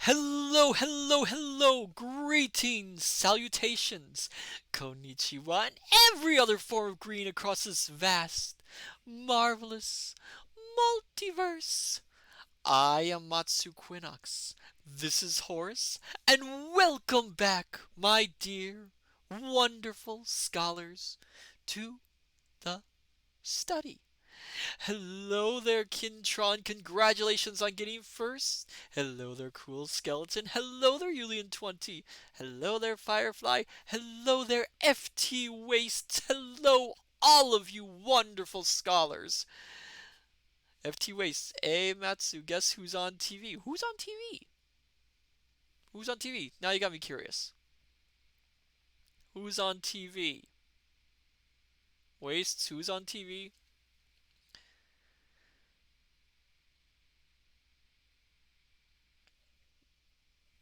Hello, hello, hello! Greetings, salutations, konnichiwa, and every other form of green across this vast, marvelous multiverse. I am Matsu Quinox. This is Horace, and welcome back, my dear, wonderful scholars, to the study. Hello there, Kintron. Congratulations on getting first. Hello there, Cool Skeleton. Hello there, Julian20. Hello there, Firefly. Hello there, FT Wastes. Hello, all of you wonderful scholars. FT Wastes, hey Matsu, guess who's on TV? Who's on TV? Who's on TV? Now you got me curious. Who's on TV? Wastes, who's on TV?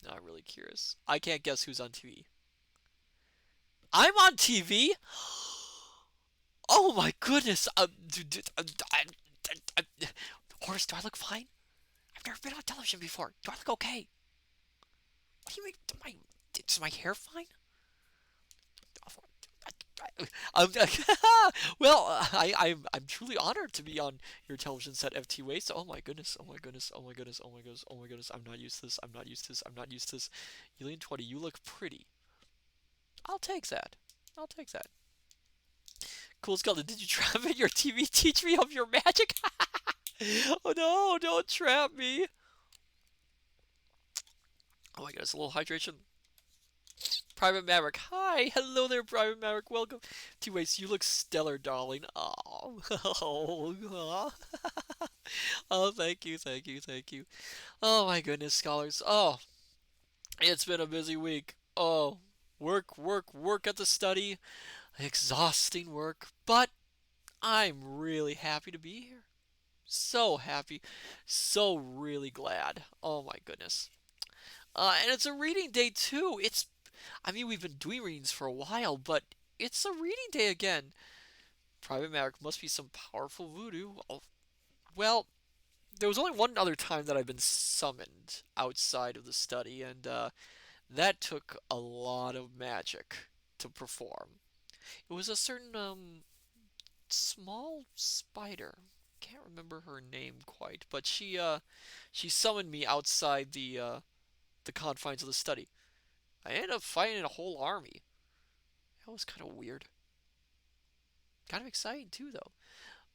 Not really curious. I can't guess who's on TV. I'm on TV? Oh my goodness! Horace, do I look fine? I've never been on television before. Do I look okay? What do you mean? Is my hair fine? Um, well, I'm truly honored to be on your television set, FT Waste. Oh my goodness! Oh my goodness! Oh my goodness! Oh my goodness! Oh my goodness! I'm not used to this. I'm not used to this. I'm not used to this. Julian20, you look pretty. I'll take that. I'll take that. Cool Skeleton, did you trap in your TV? Teach me of your magic. Oh no! Don't trap me. Oh my goodness! A little hydration. Private Maverick. Hi. Hello there, Private Maverick. Welcome. T-Waste, you look stellar, darling. Oh. Oh, thank you, thank you, thank you. Oh my goodness, scholars. Oh, it's been a busy week. Oh, work, work, work at the study. Exhausting work, but I'm really happy to be here. So happy. So really glad. Oh my goodness. And it's a reading day too. I mean, we've been doing readings for a while, but it's a reading day again. Private Maverick must be some powerful voodoo. Oh, well, there was only one other time that I've been summoned outside of the study, and that took a lot of magic to perform. It was a certain small spider. Can't remember her name quite, but she summoned me outside the confines of the study. I ended up fighting a whole army. That was kind of weird. Kind of exciting too, though.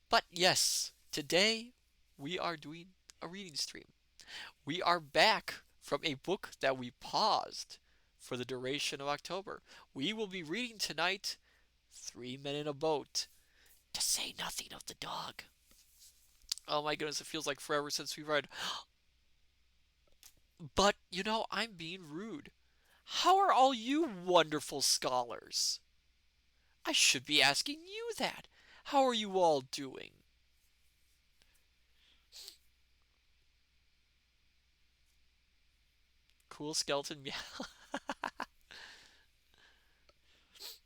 But yes, today we are doing a reading stream. We are back from a book that we paused for the duration of October. We will be reading tonight 3 Men in a Boat, to say nothing of the dog. Oh my goodness, it feels like forever since we read. But, I'm being rude. How are all you wonderful scholars? I should be asking you that. How are you all doing? Cool skeleton meow.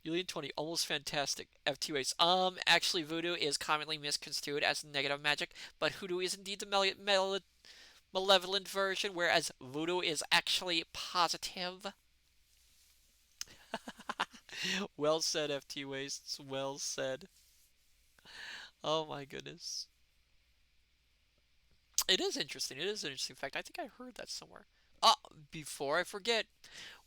Julian20, almost fantastic. FTAs. Actually, voodoo is commonly misconstrued as negative magic, but hoodoo is indeed the malevolent version, whereas voodoo is actually positive. Well said, FT Wastes. Well said. Oh my goodness. It is interesting. It is an interesting fact. I think I heard that somewhere. Ah, before I forget,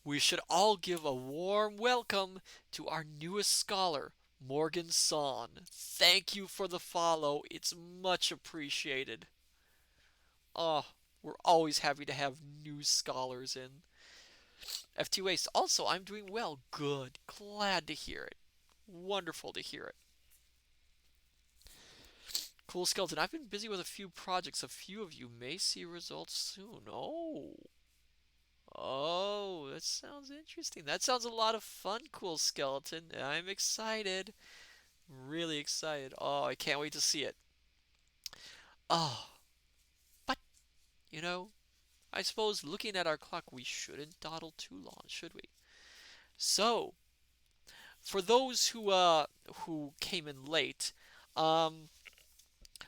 we should all give a warm welcome to our newest scholar, Morgan Son. Thank you for the follow. It's much appreciated. Oh, we're always happy to have new scholars in. FT Waste, also, I'm doing well. Good. Glad to hear it. Wonderful to hear it. Cool Skeleton, I've been busy with a few projects. A few of you may see results soon. Oh. Oh, that sounds interesting. That sounds a lot of fun, Cool Skeleton. I'm excited. Really excited. Oh, I can't wait to see it. Oh, but, you know, I suppose looking at our clock, we shouldn't dawdle too long, should we? So, for those who came in late, um,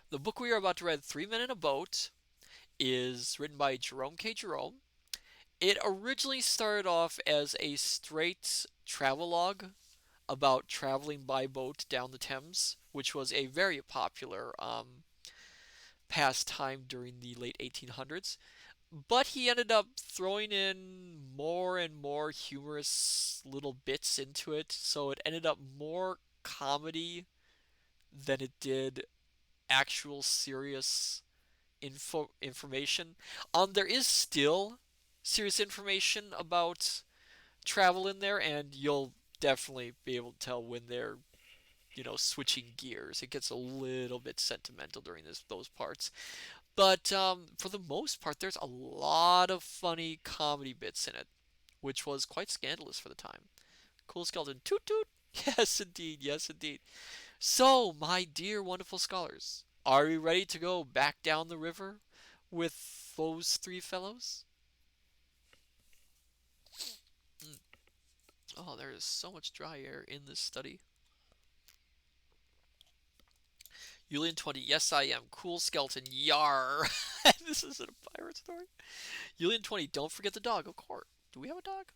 the book we are about to read, 3 Men in a Boat, is written by Jerome K. Jerome. It originally started off as a straight travelogue about traveling by boat down the Thames, which was a very popular pastime during the late 1800s. But he ended up throwing in more and more humorous little bits into it, so it ended up more comedy than it did actual serious information. There is still serious information about travel in there, and you'll definitely be able to tell when they're switching gears. It gets a little bit sentimental during those parts. But for the most part, there's a lot of funny comedy bits in it, which was quite scandalous for the time. Cool skeleton, toot toot. Yes, indeed. Yes, indeed. So, my dear wonderful scholars, are you ready to go back down the river with those three fellows? Mm. Oh, there is so much dry air in this study. Julian 20, yes, I am. Cool skeleton, yar. This isn't a pirate story. Julian 20, don't forget the dog, of course. Do we have a dog?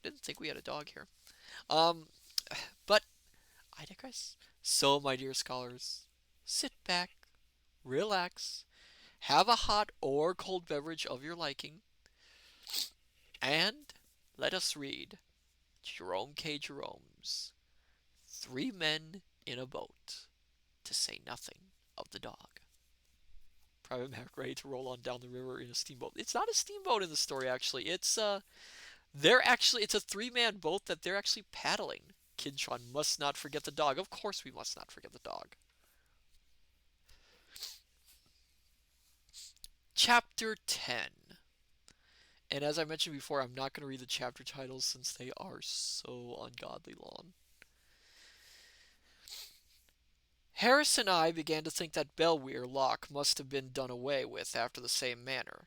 Didn't think we had a dog here. Um, but I digress. So, my dear scholars, sit back, relax, have a hot or cold beverage of your liking, and let us read Jerome K. Jerome's Three Men in a Boat, to say nothing of the dog. Private Mac ready to roll on down the river in a steamboat. It's not a steamboat in the story, actually. It's a three-man boat that they're actually paddling. Kintron must not forget the dog. Of course we must not forget the dog. Chapter 10. And as I mentioned before, I'm not going to read the chapter titles since they are so ungodly long. Harris and I began to think that Belweir Lock must have been done away with after the same manner.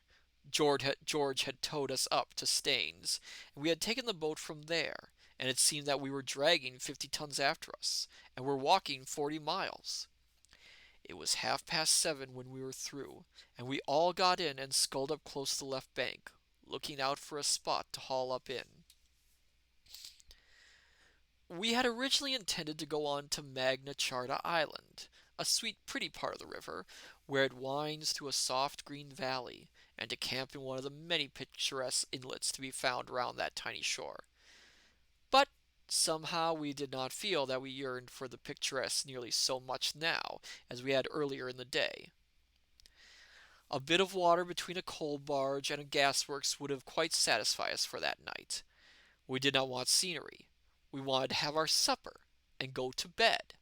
George had towed us up to Staines, and we had taken the boat from there, and it seemed that we were dragging 50 tons after us, and were walking 40 miles. It was 7:30 when we were through, and we all got in and sculled up close to the left bank, looking out for a spot to haul up in. We had originally intended to go on to Magna Charta Island, a sweet, pretty part of the river, where it winds through a soft green valley, and to camp in one of the many picturesque inlets to be found around that tiny shore. But somehow we did not feel that we yearned for the picturesque nearly so much now as we had earlier in the day. A bit of water between a coal barge and a gasworks would have quite satisfied us for that night. We did not want scenery. We wanted to have our supper and go to bed.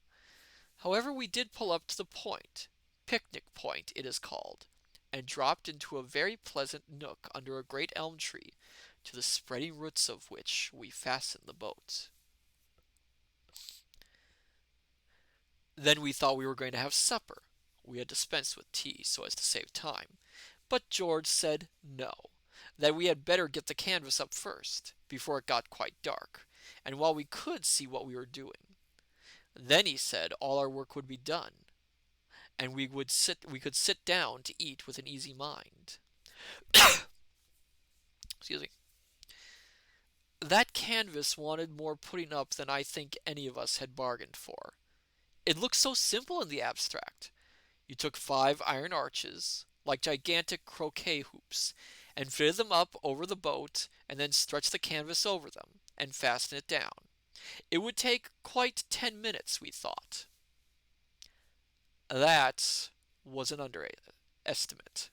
However, we did pull up to the point, Picnic Point it is called, and dropped into a very pleasant nook under a great elm tree, to the spreading roots of which we fastened the boat. Then we thought we were going to have supper. We had dispensed with tea so as to save time. But George said no, that we had better get the canvas up first, before it got quite dark, and while we could see what we were doing. Then he said all our work would be done, and we could sit down to eat with an easy mind. Excuse me. That canvas wanted more putting up than I think any of us had bargained for. It looked so simple in the abstract. You took 5 iron arches, like gigantic croquet hoops, and fitted them up over the boat, and then stretched the canvas over them, and fastened it down. It would take quite 10 minutes, we thought. That was an underestimate.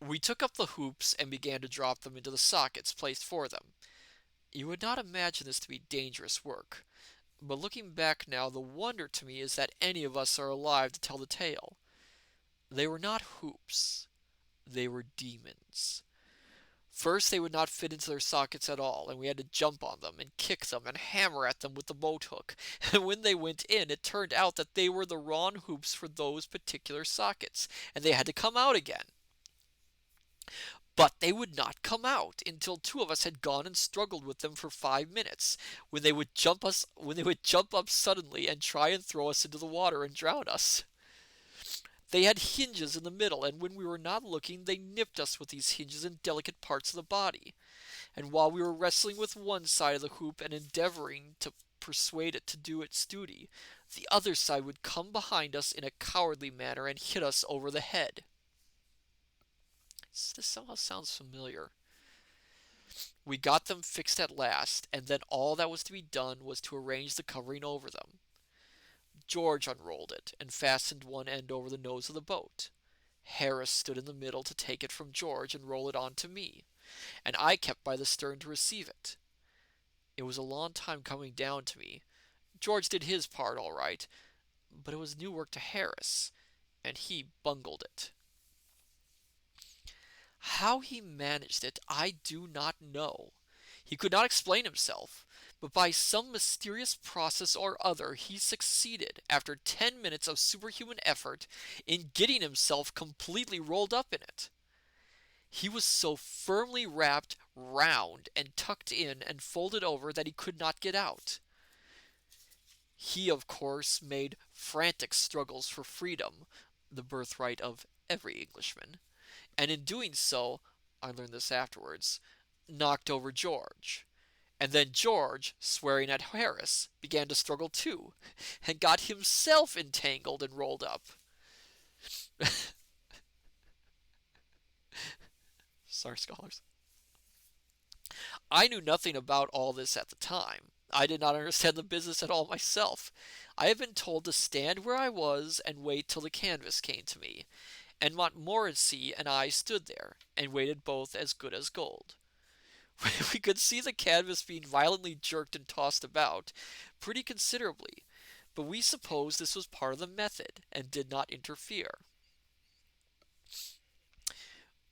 We took up the hoops and began to drop them into the sockets placed for them. You would not imagine this to be dangerous work, but looking back now, the wonder to me is that any of us are alive to tell the tale. They were not hoops. They were demons. First, they would not fit into their sockets at all, and we had to jump on them and kick them and hammer at them with the boat hook. And when they went in, it turned out that they were the wrong hoops for those particular sockets, and they had to come out again. But they would not come out until 2 of us had gone and struggled with them for 5 minutes, when they would jump up suddenly and try and throw us into the water and drown us. They had hinges in the middle, and when we were not looking, they nipped us with these hinges in delicate parts of the body. And while we were wrestling with one side of the hoop and endeavoring to persuade it to do its duty, the other side would come behind us in a cowardly manner and hit us over the head. This somehow sounds familiar. We got them fixed at last, and then all that was to be done was to arrange the covering over them. George unrolled it and fastened one end over the nose of the boat. Harris stood in the middle to take it from George and roll it on to me, and I kept by the stern to receive it. It was a long time coming down to me. George did his part all right, but it was new work to Harris, and he bungled it. How he managed it, I do not know. He could not explain himself, but by some mysterious process or other he succeeded, after 10 minutes of superhuman effort, in getting himself completely rolled up in it. He was so firmly wrapped round and tucked in and folded over that he could not get out. He, of course, made frantic struggles for freedom, the birthright of every Englishman, and in doing so, I learned this afterwards, knocked over George. And then George, swearing at Harris, began to struggle too, and got himself entangled and rolled up. Sorry, scholars. I knew nothing about all this at the time. I did not understand the business at all myself. I had been told to stand where I was and wait till the canvas came to me, and Montmorency and I stood there, and waited both as good as gold. We could see the canvas being violently jerked and tossed about, pretty considerably, but we supposed this was part of the method, and did not interfere.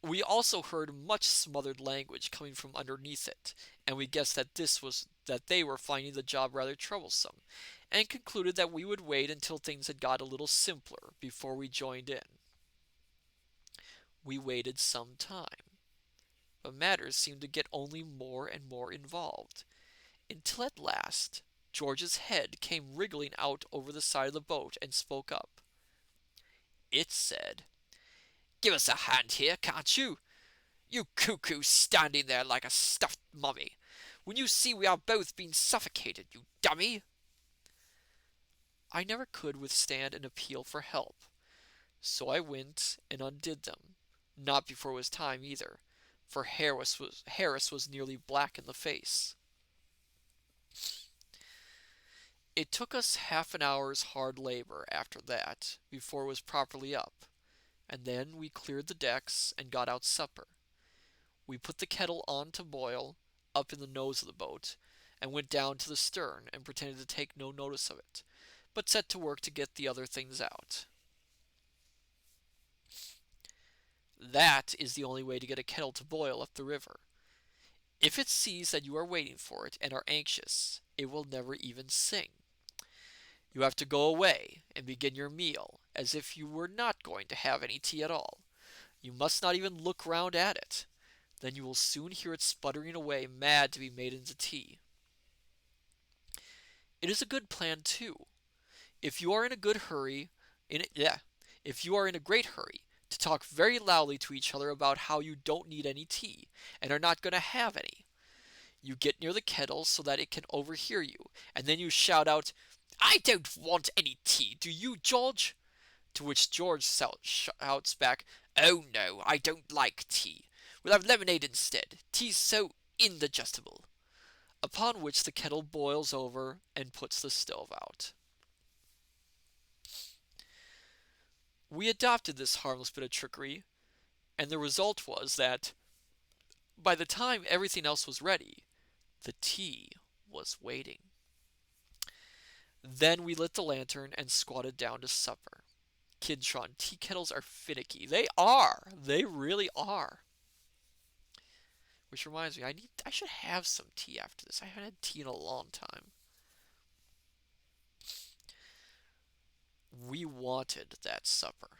We also heard much smothered language coming from underneath it, and we guessed that they were finding the job rather troublesome, and concluded that we would wait until things had got a little simpler before we joined in. We waited some time, but matters seemed to get only more and more involved, until at last George's head came wriggling out over the side of the boat and spoke up. It said, "Give us a hand here, can't you? You cuckoo standing there like a stuffed mummy, when you see we are both being suffocated, you dummy!" I never could withstand an appeal for help, so I went and undid them, not before it was time either, for Harris was nearly black in the face. It took us half an hour's hard labor after that before it was properly up, and then we cleared the decks and got out supper. We put the kettle on to boil, up in the nose of the boat, and went down to the stern and pretended to take no notice of it, but set to work to get the other things out. That is the only way to get a kettle to boil up the river. If it sees that you are waiting for it and are anxious, it will never even sing. You have to go away and begin your meal as if you were not going to have any tea at all. You must not even look round at it. Then you will soon hear it sputtering away, mad to be made into tea. It is a good plan too. If you are in a good hurry, if you are in a great hurry, to talk very loudly to each other about how you don't need any tea, and are not going to have any. You get near the kettle so that it can overhear you, and then you shout out, "I don't want any tea, do you, George?" To which George shouts back, "Oh no, I don't like tea. We'll have lemonade instead. Tea's so indigestible." Upon which the kettle boils over and puts the stove out. We adopted this harmless bit of trickery, and the result was that by the time everything else was ready, the tea was waiting. Then we lit the lantern and squatted down to supper. Kidtron, tea kettles are finicky. They are. They really are. Which reminds me, I should have some tea after this. I haven't had tea in a long time. We wanted that supper.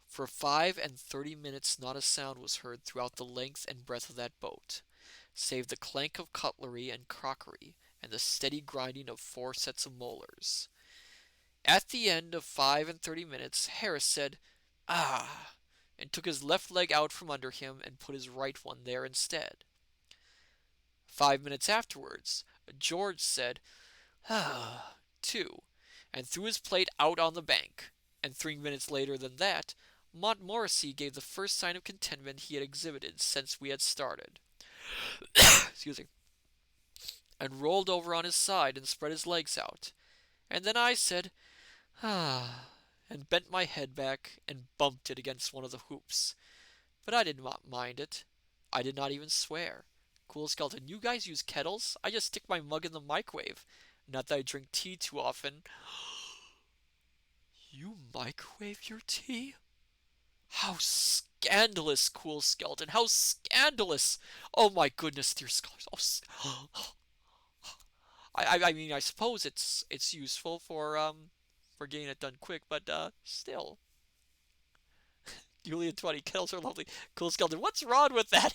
For 35 minutes not a sound was heard throughout the length and breadth of that boat, save the clank of cutlery and crockery, and the steady grinding of 4 sets of molars. At the end of 5 and 30 minutes, Harris said, "Ah," and took his left leg out from under him and put his right one there instead. 5 minutes afterwards, George said, "Ah," too, and threw his plate out on the bank. And 3 minutes later than that, Montmorency gave the first sign of contentment he had exhibited since we had started. Excuse me. And rolled over on his side and spread his legs out. And then I said, "Ah," and bent my head back and bumped it against one of the hoops. But I did not mind it. I did not even swear. Cool Skeleton, you guys use kettles? I just stick my mug in the microwave. Not that I drink tea too often. You microwave your tea? How scandalous, Cool Skeleton! How scandalous! Oh my goodness, dear scholars! Oh, I mean, I suppose it's useful for getting it done quick, but still, Julian 20 kettles are lovely. Cool Skeleton, what's wrong with that?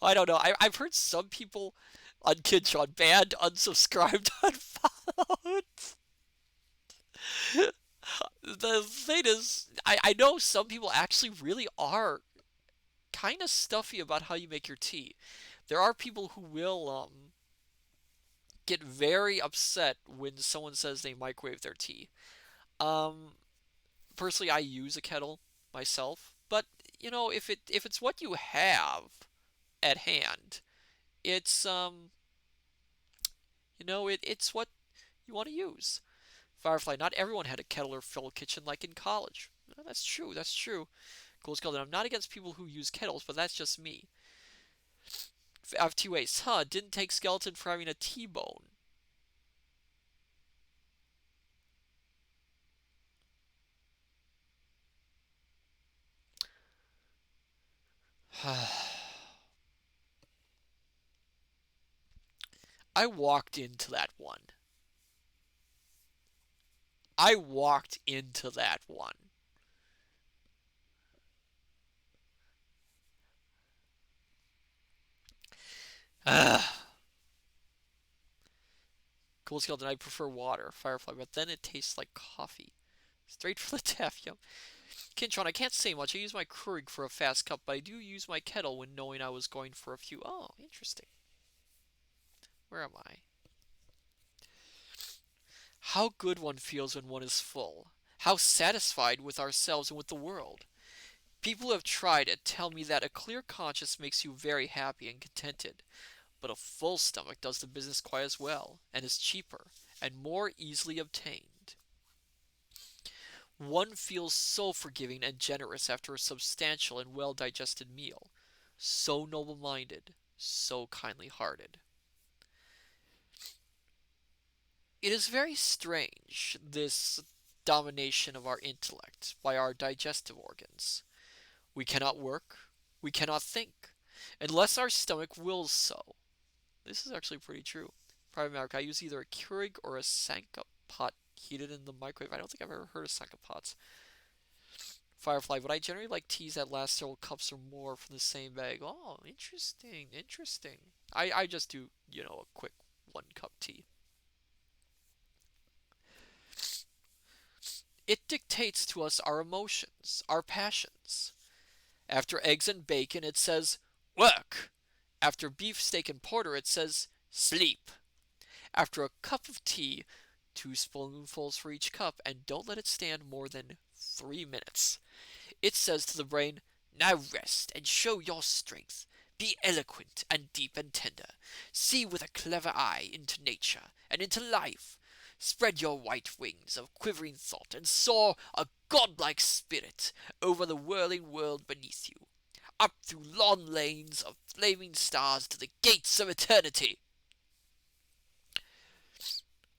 I don't know. I've heard some people on Kinshon banned, unsubscribed, unfollowed. The thing is, I know some people actually really are kind of stuffy about how you make your tea. There are people who will get very upset when someone says they microwave their tea. Um, Personally, I use a kettle myself, but if it's what you have at hand, it's it's what you want to use. Firefly, not everyone had a kettle or full kitchen like in college. No, that's true. That's true. Cool Skeleton, I'm not against people who use kettles, but that's just me. I have two ways. Huh, didn't take Skeleton for having a T-bone. I walked into that one. I walked into that one. Cool Skeleton, I prefer water, Firefly, but then it tastes like coffee. Straight from the tap, yum. Kintron, I can't say much. I use my Keurig for a fast cup, but I do use my kettle when knowing I was going for a few. Oh, interesting. Where am I? How good one feels when one is full. How satisfied with ourselves and with the world. People who have tried it tell me that a clear conscience makes you very happy and contented, but a full stomach does the business quite as well, and is cheaper, and more easily obtained. One feels so forgiving and generous after a substantial and well digested meal, so noble minded, so kindly hearted. It is very strange, this domination of our intellect by our digestive organs. We cannot work, we cannot think, unless our stomach wills so. This is actually pretty true. Private America, I use either a Keurig or a Sanka pot heated in the microwave. I don't think I've ever heard of Sanka pots. Firefly, but I generally like teas that last several cups or more from the same bag. Oh, interesting, interesting. I just do, a quick 1 cup tea. It dictates to us our emotions, our passions. After eggs and bacon, it says, work. After beef, steak, and porter, it says, sleep. After a cup of tea, 2 spoonfuls for each cup, and don't let it stand more than 3 minutes. It says to the brain, now rest and show your strength. Be eloquent and deep and tender. See with a clever eye into nature and into life. Spread your white wings of quivering thought and soar a godlike spirit over the whirling world beneath you, up through long lanes of flaming stars to the gates of eternity.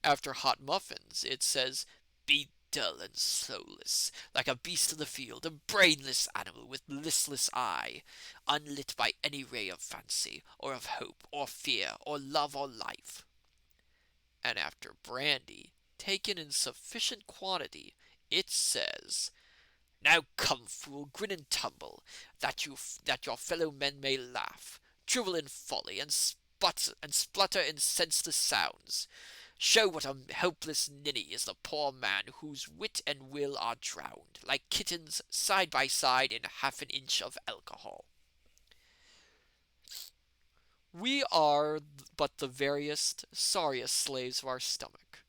After hot muffins, it says, be dull and soulless, like a beast of the field, a brainless animal with listless eye, unlit by any ray of fancy, or of hope, or fear, or love, or life. And after brandy, taken in sufficient quantity, it says, now come, fool, grin and tumble, that your fellow men may laugh, drivel in folly, and splutter in senseless sounds. Show what a helpless ninny is the poor man whose wit and will are drowned, like kittens, side by side in half an inch of alcohol. We are but the veriest, sorriest slaves of our stomach.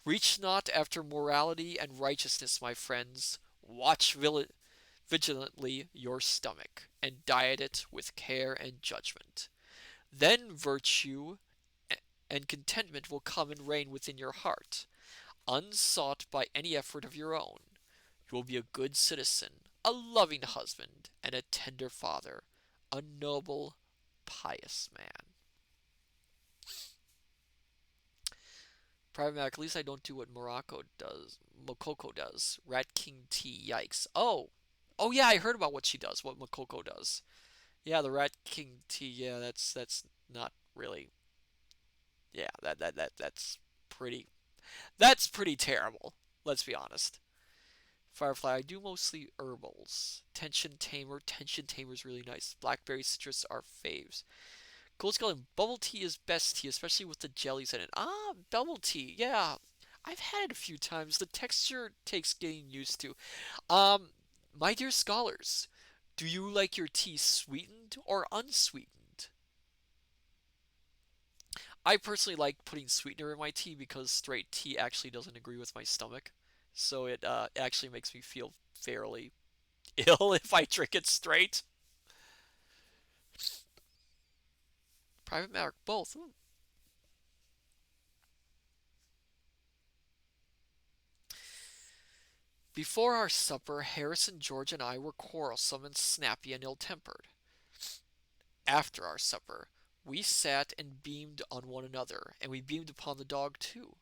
Reach not after morality and righteousness, my friends. Watch vigilantly your stomach, and diet it with care and judgment. Then virtue and contentment will come and reign within your heart, unsought by any effort of your own. You will be a good citizen, a loving husband, and a tender father, a noble, pious man. Private Mac, at least I don't do what Mokoko does. Rat King T, yikes. Oh yeah, I heard about what she does, what Mokoko does. Yeah, the Rat King T, yeah, that's not really, yeah, pretty, that's pretty terrible. Let's be honest. Firefly, I do mostly herbals. Tension Tamer is really nice. Blackberry citrus are faves. Gold Skeleton, bubble tea is best tea, especially with the jellies in it. Ah, bubble tea, yeah. I've had it a few times. The texture takes getting used to. Um, my dear scholars, do you like your tea sweetened or unsweetened? I personally like putting sweetener in my tea because straight tea actually doesn't agree with my stomach. So it actually makes me feel fairly ill if I drink it straight. Private Mark, both. Before our supper, Harrison, George, and I were quarrelsome and snappy and ill tempered. After our supper, we sat and beamed on one another, and we beamed upon the dog too.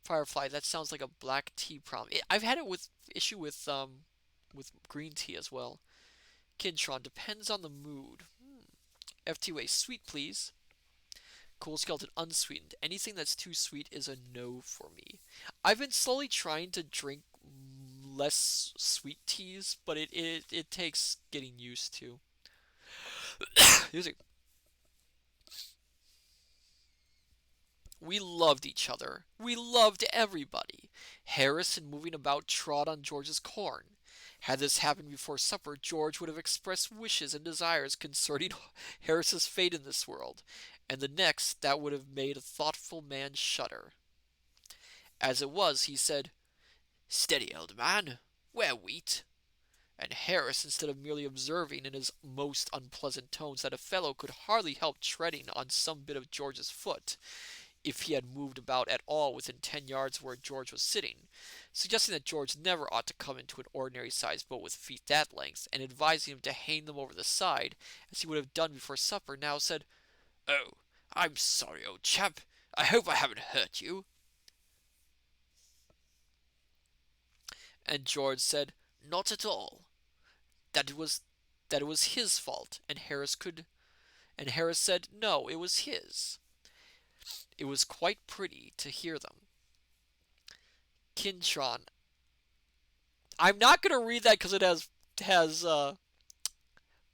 Firefly, that sounds like a black tea problem. I've had it with issue with green tea as well. Kintron depends on the mood. FTWA sweet please. Cool Skeleton unsweetened. Anything that's too sweet is a no for me. I've been slowly trying to drink less sweet teas, but it takes getting used to. Music. We loved each other. We loved everybody. Harrison moving about trod on George's corn. Had this happened before supper, George would have expressed wishes and desires concerning Harris's fate in this world, and the next that would have made a thoughtful man shudder. As it was, he said, "Steady, old man. We're wheat." And Harris, instead of merely observing in his most unpleasant tones that a fellow could hardly help treading on some bit of George's foot, if he had moved about at all within 10 yards where George was sitting, suggesting that George never ought to come into an ordinary sized boat with feet that length, and advising him to hang them over the side, as he would have done before supper, now said, "Oh, I'm sorry, old chap. I hope I haven't hurt you." And George said, "Not at all. That it was his fault, and Harris said, no, it was his. It was quite pretty to hear them. Kintron. I'm not gonna read that because it has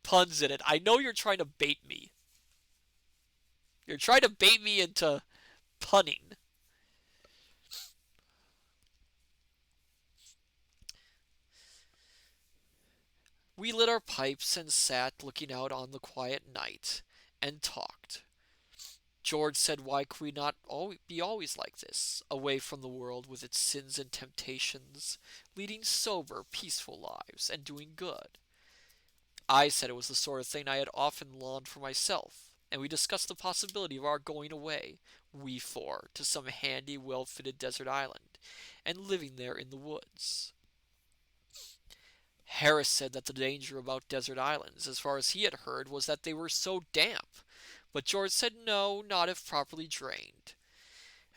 puns in it. I know you're trying to bait me. You're trying to bait me into punning. We lit our pipes and sat looking out on the quiet night and talked. George said, why could we not be always like this, away from the world with its sins and temptations, leading sober, peaceful lives, and doing good? I said it was the sort of thing I had often longed for myself, and we discussed the possibility of our going away, we four, to some handy, well-fitted desert island, and living there in the woods. Harris said that the danger about desert islands, as far as he had heard, was that they were so damp, but George said no, not if properly drained.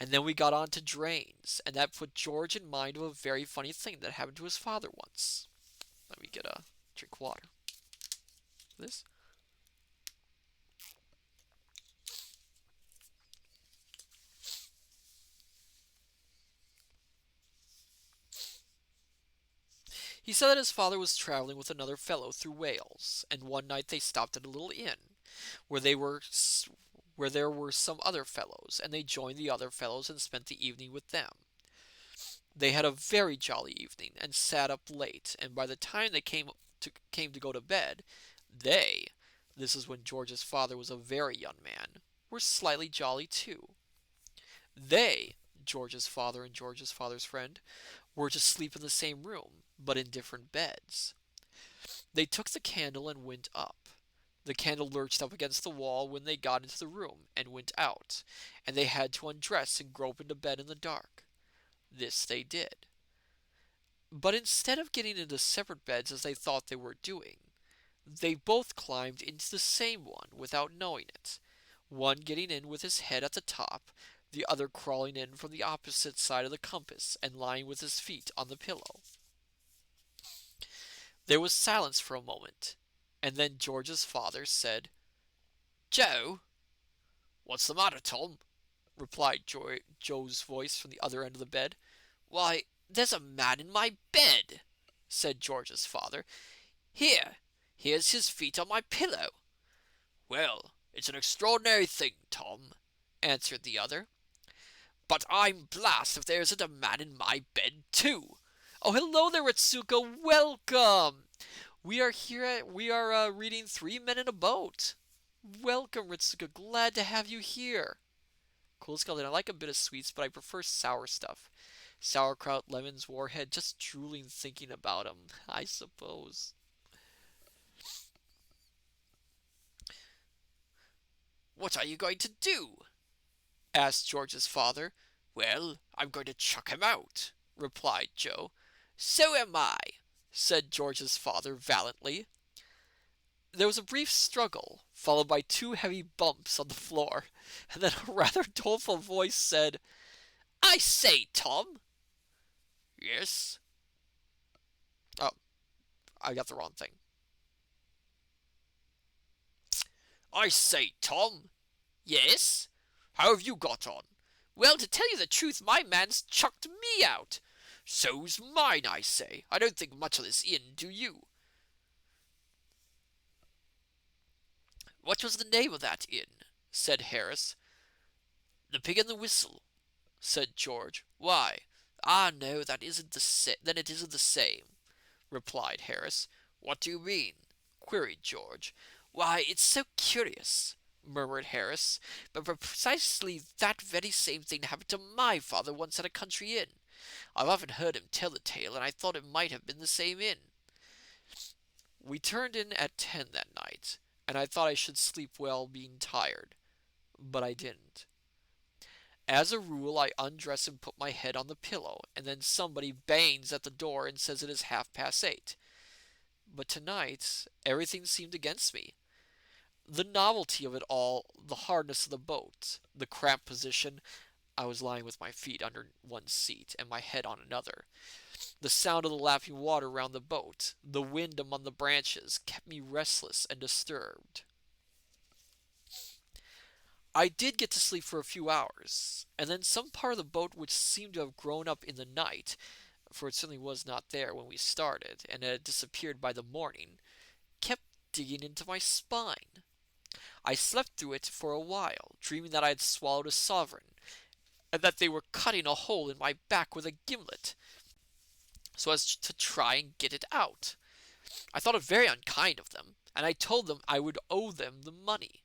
And then we got on to drains, and that put George in mind of a very funny thing that happened to his father once. Let me get a drink water. This? He said that his father was traveling with another fellow through Wales, and one night they stopped at a little inn, where they were where there were some other fellows, and they joined the other fellows and spent the evening with them. They had a very jolly evening and sat up late, and by the time they came to go to bed, they, this is when George's father was a very young man, were slightly jolly too. They, George's father and George's father's friend, were to sleep in the same room, but in different beds. They took the candle and went up. The candle lurched up against the wall when they got into the room and went out, and they had to undress and grope into bed in the dark. This they did. But instead of getting into separate beds as they thought they were doing, they both climbed into the same one without knowing it, one getting in with his head at the top, the other crawling in from the opposite side of the compass and lying with his feet on the pillow. There was silence for a moment, and then George's father said, "Joe?" "What's the matter, Tom?" replied Joe's voice from the other end of the bed. "Why, there's a man in my bed," said George's father. Here's his feet on my pillow." "Well, it's an extraordinary thing, Tom," answered the other. "But I'm blast if there isn't a man in my bed, too." "Oh, hello there, Ritsuko. Welcome. We are reading Three Men in a Boat. Welcome, Ritsuko. Glad to have you here." Cool Skeleton, I like a bit of sweets, but I prefer sour stuff. Sauerkraut, lemons, warhead, just drooling thinking about 'em, I suppose. "What are you going to do?" asked George's father. "Well, I'm going to chuck him out," replied Joe. "So am I," said George's father valiantly. There was a brief struggle, followed by two heavy bumps on the floor, and then a rather doleful voice said, "I say, Tom." "Yes." Oh, I got the wrong thing. "I say, Tom." "Yes." "How have you got on?" "Well, to tell you the truth, my man's chucked me out." "So's mine, I say. I don't think much of this inn, do you?" "What was the name of that inn?" said Harris. "The Pig and the Whistle," said George. "Why?" "Ah, no, then it isn't the same," replied Harris. "What do you mean?" queried George. "Why, it's so curious," murmured Harris, "but precisely that very same thing happened to my father once at a country inn. I've often heard him tell the tale, and I thought it might have been the same inn." We turned in at 10 that night, and I thought I should sleep well being tired, but I didn't. As a rule, I undress and put my head on the pillow, and then somebody bangs at the door and says it is 8:30. But tonight, everything seemed against me. The novelty of it all, the hardness of the boat, the cramped position, I was lying with my feet under one seat and my head on another, the sound of the lapping water round the boat, the wind among the branches, kept me restless and disturbed. I did get to sleep for a few hours, and then some part of the boat which seemed to have grown up in the night, for it certainly was not there when we started, and had disappeared by the morning, kept digging into my spine. I slept through it for a while, dreaming that I had swallowed a sovereign, and that they were cutting a hole in my back with a gimlet, so as to try and get it out. I thought it very unkind of them, and I told them I would owe them the money,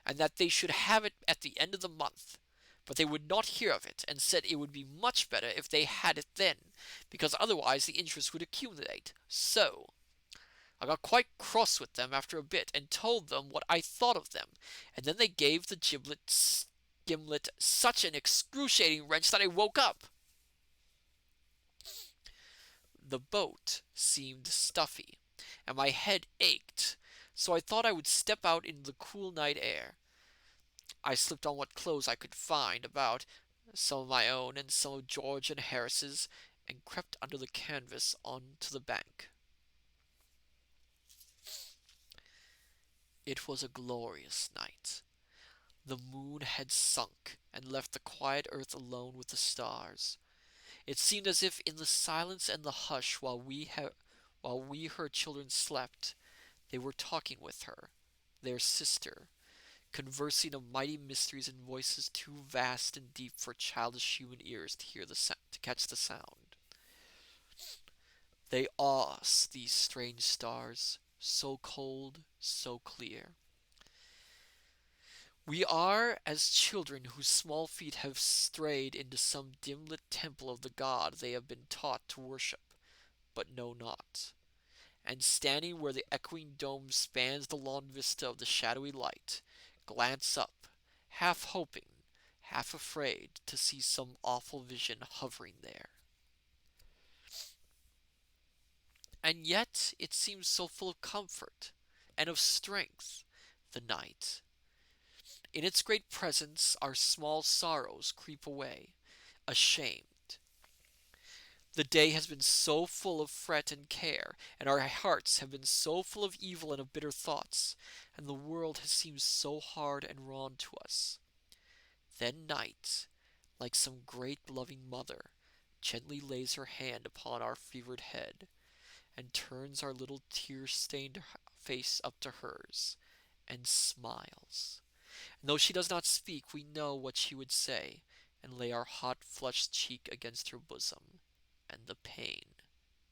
and that they should have it at the end of the month. But they would not hear of it, and said it would be much better if they had it then, because otherwise the interest would accumulate. So I got quite cross with them after a bit, and told them what I thought of them, and then they gave the gimlet such an excruciating wrench that I woke up. The boat seemed stuffy, and my head ached, so I thought I would step out into the cool night air. I slipped on what clothes I could find about, some of my own and some of George and Harris's, and crept under the canvas on to the bank. It was a glorious night. The moon had sunk and left the quiet earth alone with the stars. It seemed as if in the silence and the hush while we her children slept, they were talking with her, their sister, conversing of mighty mysteries in voices too vast and deep for childish human ears to hear to catch the sound. They awe us, these strange stars, so cold, so clear. We are as children whose small feet have strayed into some dim lit temple of the god they have been taught to worship, but know not. And standing where the echoing dome spans the long vista of the shadowy light, glance up, half hoping, half afraid to see some awful vision hovering there. And yet it seems so full of comfort and of strength, the night. In its great presence our small sorrows creep away, ashamed. The day has been so full of fret and care, and our hearts have been so full of evil and of bitter thoughts, and the world has seemed so hard and wrong to us. Then night, like some great loving mother, gently lays her hand upon our fevered head, and turns our little tear-stained face up to hers, and smiles. And though she does not speak, we know what she would say, and lay our hot flushed cheek against her bosom, and the pain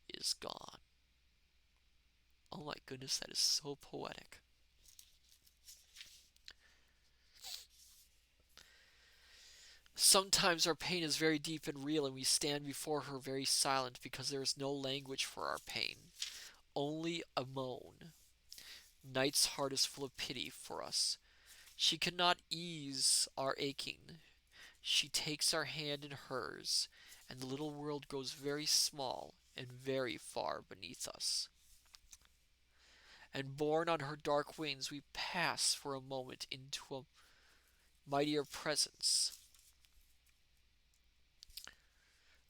is gone. Oh my goodness, that is so poetic. Sometimes our pain is very deep and real, and we stand before her very silent because there is no language for our pain, only a moan. Night's heart is full of pity for us. She cannot ease our aching. She takes our hand in hers, and the little world grows very small and very far beneath us. And borne on her dark wings, we pass for a moment into a mightier presence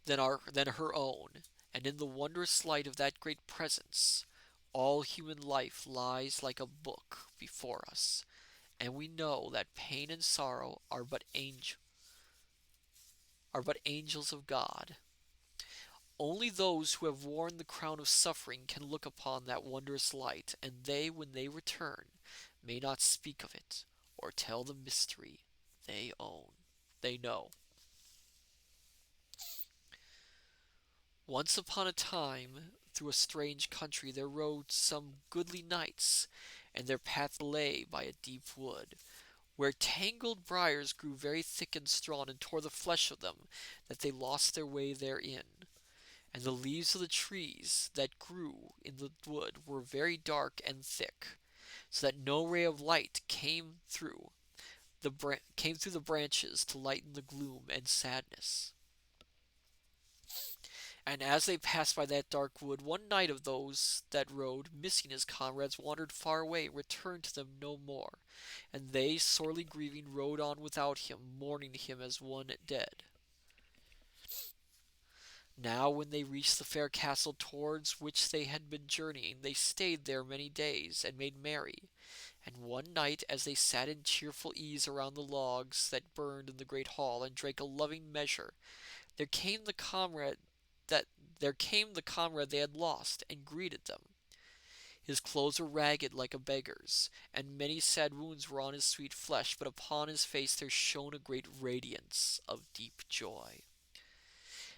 than her own, and in the wondrous light of that great presence, all human life lies like a book before us, and we know that pain and sorrow are but angels of God. Only those who have worn the crown of suffering can look upon that wondrous light, and they, when they return, may not speak of it or tell the mystery they own. They know. Once upon a time, through a strange country, there rode some goodly knights, and their path lay by a deep wood, where tangled briars grew very thick and strong, and tore the flesh of them, that they lost their way therein. And the leaves of the trees that grew in the wood were very dark and thick, so that no ray of light came through the branches to lighten the gloom and sadness. And as they passed by that dark wood, one knight of those that rode, missing his comrades, wandered far away, returned to them no more. And they, sorely grieving, rode on without him, mourning him as one dead. Now when they reached the fair castle towards which they had been journeying, they stayed there many days, and made merry. And one night, as they sat in cheerful ease around the logs that burned in the great hall, and drank a loving measure, there came the comrade that there came the comrade they had lost, and greeted them. His clothes were ragged like a beggar's, and many sad wounds were on his sweet flesh, but upon his face there shone a great radiance of deep joy.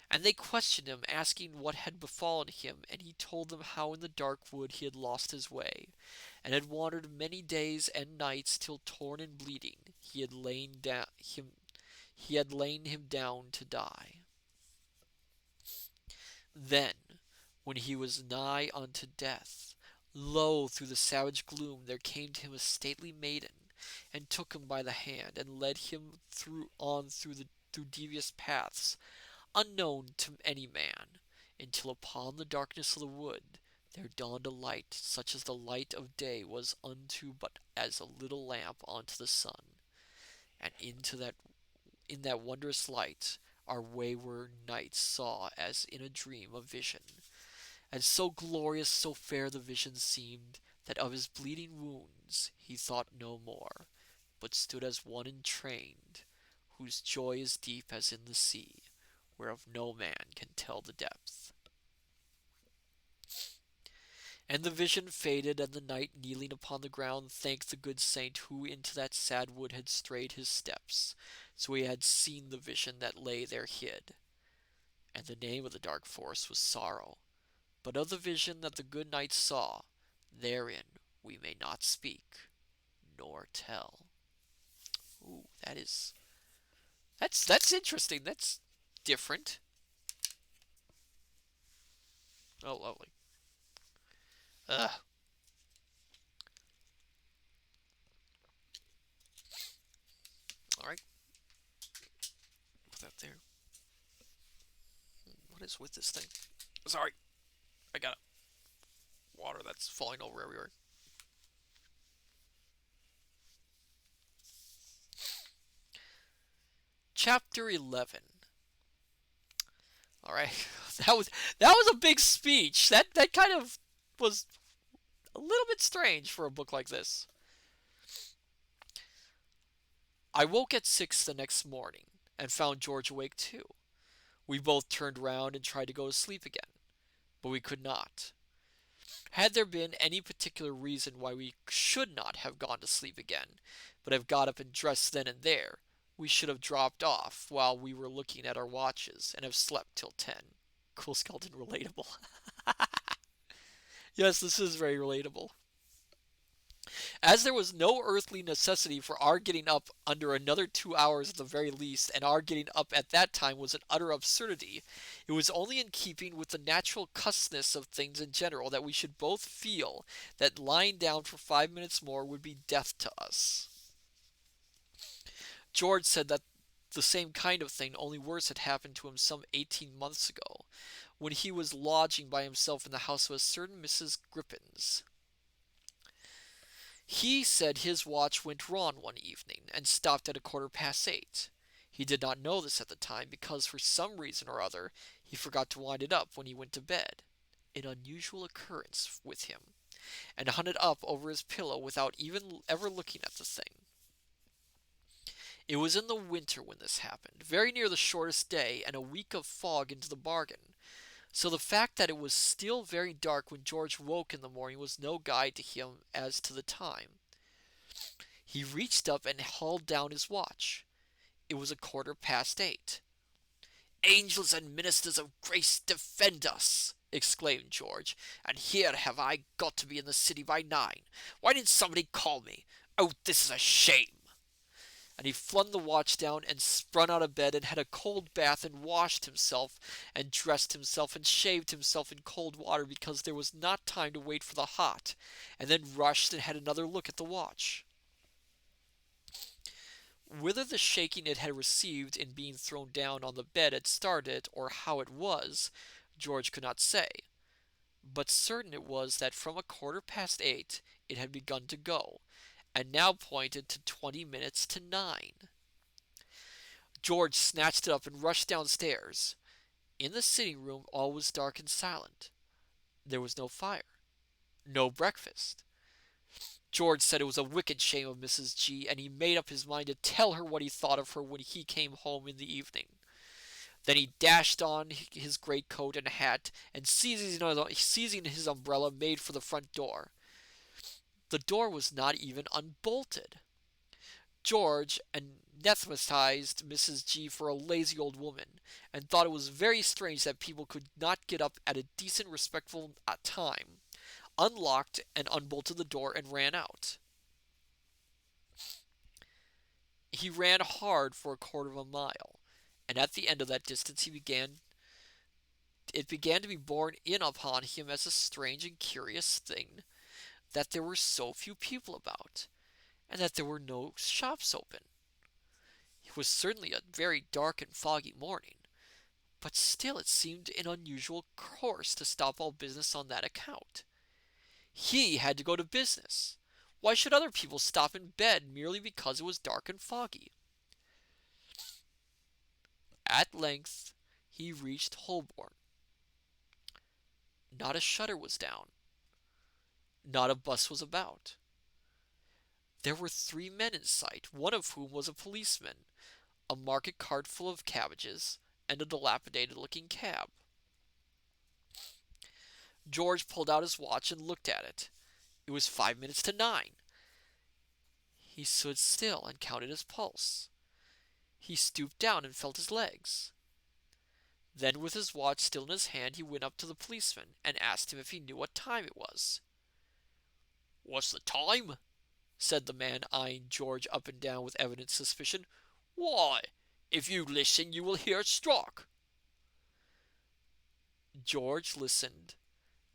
And they questioned him, asking what had befallen him, and he told them how in the dark wood he had lost his way, and had wandered many days and nights, till torn and bleeding he had lain him down to die. Then, when he was nigh unto death, lo, through the savage gloom there came to him a stately maiden, and took him by the hand, and led him through devious paths, unknown to any man, until upon the darkness of the wood there dawned a light, such as the light of day was unto but as a little lamp unto the sun. And in that wondrous light our wayward knight saw as in a dream a vision, and so glorious, so fair the vision seemed, that of his bleeding wounds he thought no more, but stood as one entrained, whose joy is deep as in the sea, whereof no man can tell the depth. And the vision faded, and the knight kneeling upon the ground thanked the good saint who into that sad wood had strayed his steps, so he had seen the vision that lay there hid. And the name of the dark forest was Sorrow, but of the vision that the good knight saw, therein we may not speak nor tell. Ooh, that's interesting. That's different. Oh, lovely. Ugh. All right, put that there. What is with this thing? Sorry, I got water that's falling over everywhere. Chapter 11. All right, that was a big speech. That kind of was a little bit strange for a book like this. I woke at 6 the next morning and found George awake too. We both turned round and tried to go to sleep again, but we could not. Had there been any particular reason why we should not have gone to sleep again, but have got up and dressed then and there, we should have dropped off while we were looking at our watches and have slept till 10. Cool Skeleton relatable. Yes, this is very relatable. As there was no earthly necessity for our getting up under another 2 hours at the very least, and our getting up at that time was an utter absurdity, it was only in keeping with the natural cussedness of things in general that we should both feel that lying down for 5 minutes more would be death to us. George said that the same kind of thing, only worse, had happened to him some 18 months ago, when he was lodging by himself in the house of a certain Mrs. Grippins. He said his watch went wrong one evening, and stopped at 8:15. He did not know this at the time, because for some reason or other he forgot to wind it up when he went to bed, an unusual occurrence with him, and hung it up over his pillow without even ever looking at the thing. It was in the winter when this happened, very near the shortest day, and a week of fog into the bargain. So the fact that it was still very dark when George woke in the morning was no guide to him as to the time. He reached up and hauled down his watch. It was 8:15. "Angels and ministers of grace defend us!" exclaimed George. "And here have I got to be in the city by 9. Why didn't somebody call me? Oh, this is a shame!" And he flung the watch down and sprung out of bed and had a cold bath and washed himself and dressed himself and shaved himself in cold water, because there was not time to wait for the hot, and then rushed and had another look at the watch. Whether the shaking it had received in being thrown down on the bed had started it, or how it was, George could not say, but certain it was that from 8:15 it had begun to go, and now pointed to 20 minutes to 9. George snatched it up and rushed downstairs. In the sitting room all was dark and silent. There was no fire, no breakfast. George said it was a wicked shame of Mrs. G, and he made up his mind to tell her what he thought of her when he came home in the evening. Then he dashed on his greatcoat and hat, and seizing his umbrella, made for the front door. The door was not even unbolted. George anathematized Mrs. G for a lazy old woman, and thought it was very strange that people could not get up at a decent, respectful time, unlocked and unbolted the door, and ran out. He ran hard for 1/4 of a mile, and at the end of that distance it began to be borne in upon him as a strange and curious thing that there were so few people about, and that there were no shops open. It was certainly a very dark and foggy morning, but still it seemed an unusual course to stop all business on that account. He had to go to business. Why should other people stop in bed merely because it was dark and foggy? At length he reached Holborn. Not a shutter was down. Not a bus was about. There were 3 men in sight, one of whom was a policeman, a market cart full of cabbages, and a dilapidated-looking cab. George pulled out his watch and looked at it. It was 5 minutes to 9. He stood still and counted his pulse. He stooped down and felt his legs. Then, with his watch still in his hand, he went up to the policeman and asked him if he knew what time it was. "What's the time?" said the man, eyeing George up and down with evident suspicion. "Why, if you listen, you will hear it struck." George listened,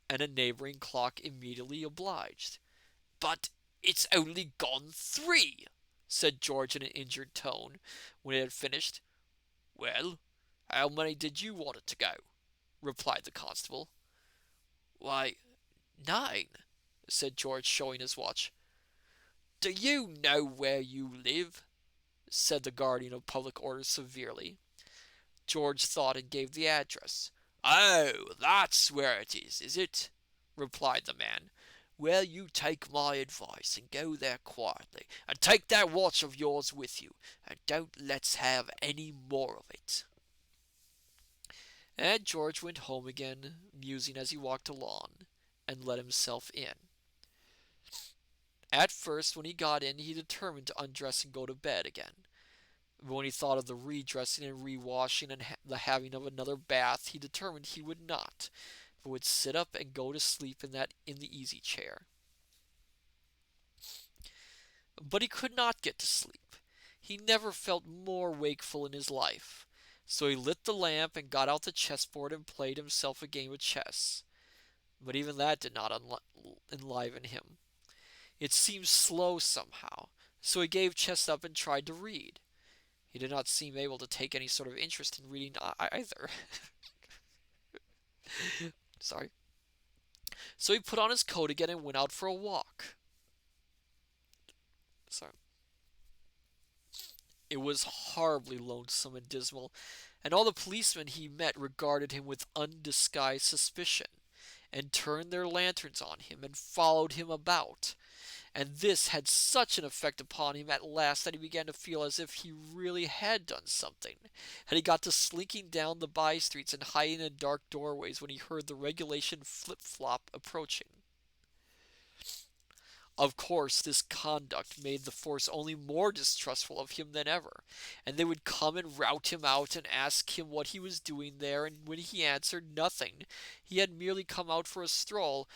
and a neighboring clock immediately obliged. "But it's only gone 3," said George in an injured tone, when it had finished. "Well, how many did you want it to go?" replied the constable. "Why, 9," said George, showing his watch. "Do you know where you live?" said the guardian of public order severely. George thought and gave the address. "Oh, that's where it is it?" replied the man. "Well, you take my advice and go there quietly, and take that watch of yours with you, and don't let's have any more of it." And George went home again, musing as he walked along, and let himself in. At first, when he got in, he determined to undress and go to bed again. But when he thought of the redressing and rewashing and the having of another bath, he determined he would not, but would sit up and go to sleep in the easy chair. But he could not get to sleep. He never felt more wakeful in his life. So he lit the lamp and got out the chessboard and played himself a game of chess. But even that did not enliven him. It seemed slow somehow, so he gave chess up and tried to read. He did not seem able to take any sort of interest in reading either. Sorry. So he put on his coat again and went out for a walk. Sorry. It was horribly lonesome and dismal, and all the policemen he met regarded him with undisguised suspicion, and turned their lanterns on him and followed him about. And this had such an effect upon him at last that he began to feel as if he really had done something, and he got to slinking down the by streets and hiding in dark doorways when he heard the regulation flip-flop approaching. Of course, this conduct made the force only more distrustful of him than ever, and they would come and rout him out and ask him what he was doing there, and when he answered nothing, he had merely come out for a stroll,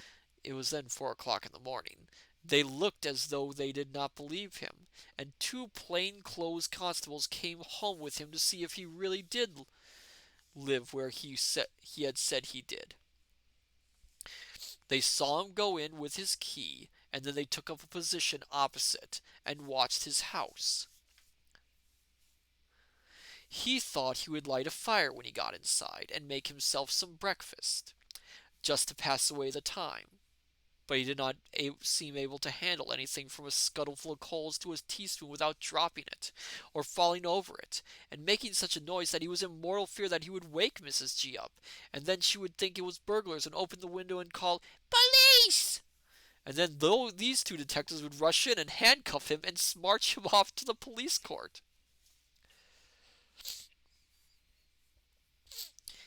it was then 4 o'clock in the morning, they looked as though they did not believe him, and 2 plain-clothes constables came home with him to see if he really did live where he had said he did. They saw him go in with his key, and then they took up a position opposite and watched his house. He thought he would light a fire when he got inside and make himself some breakfast, just to pass away the time. But he did not seem able to handle anything from a scuttleful of coals to a teaspoon without dropping it, or falling over it, and making such a noise that he was in mortal fear that he would wake Mrs. G up, and then she would think it was burglars and open the window and call, "Police!" And then these 2 detectives would rush in and handcuff him and march him off to the police court.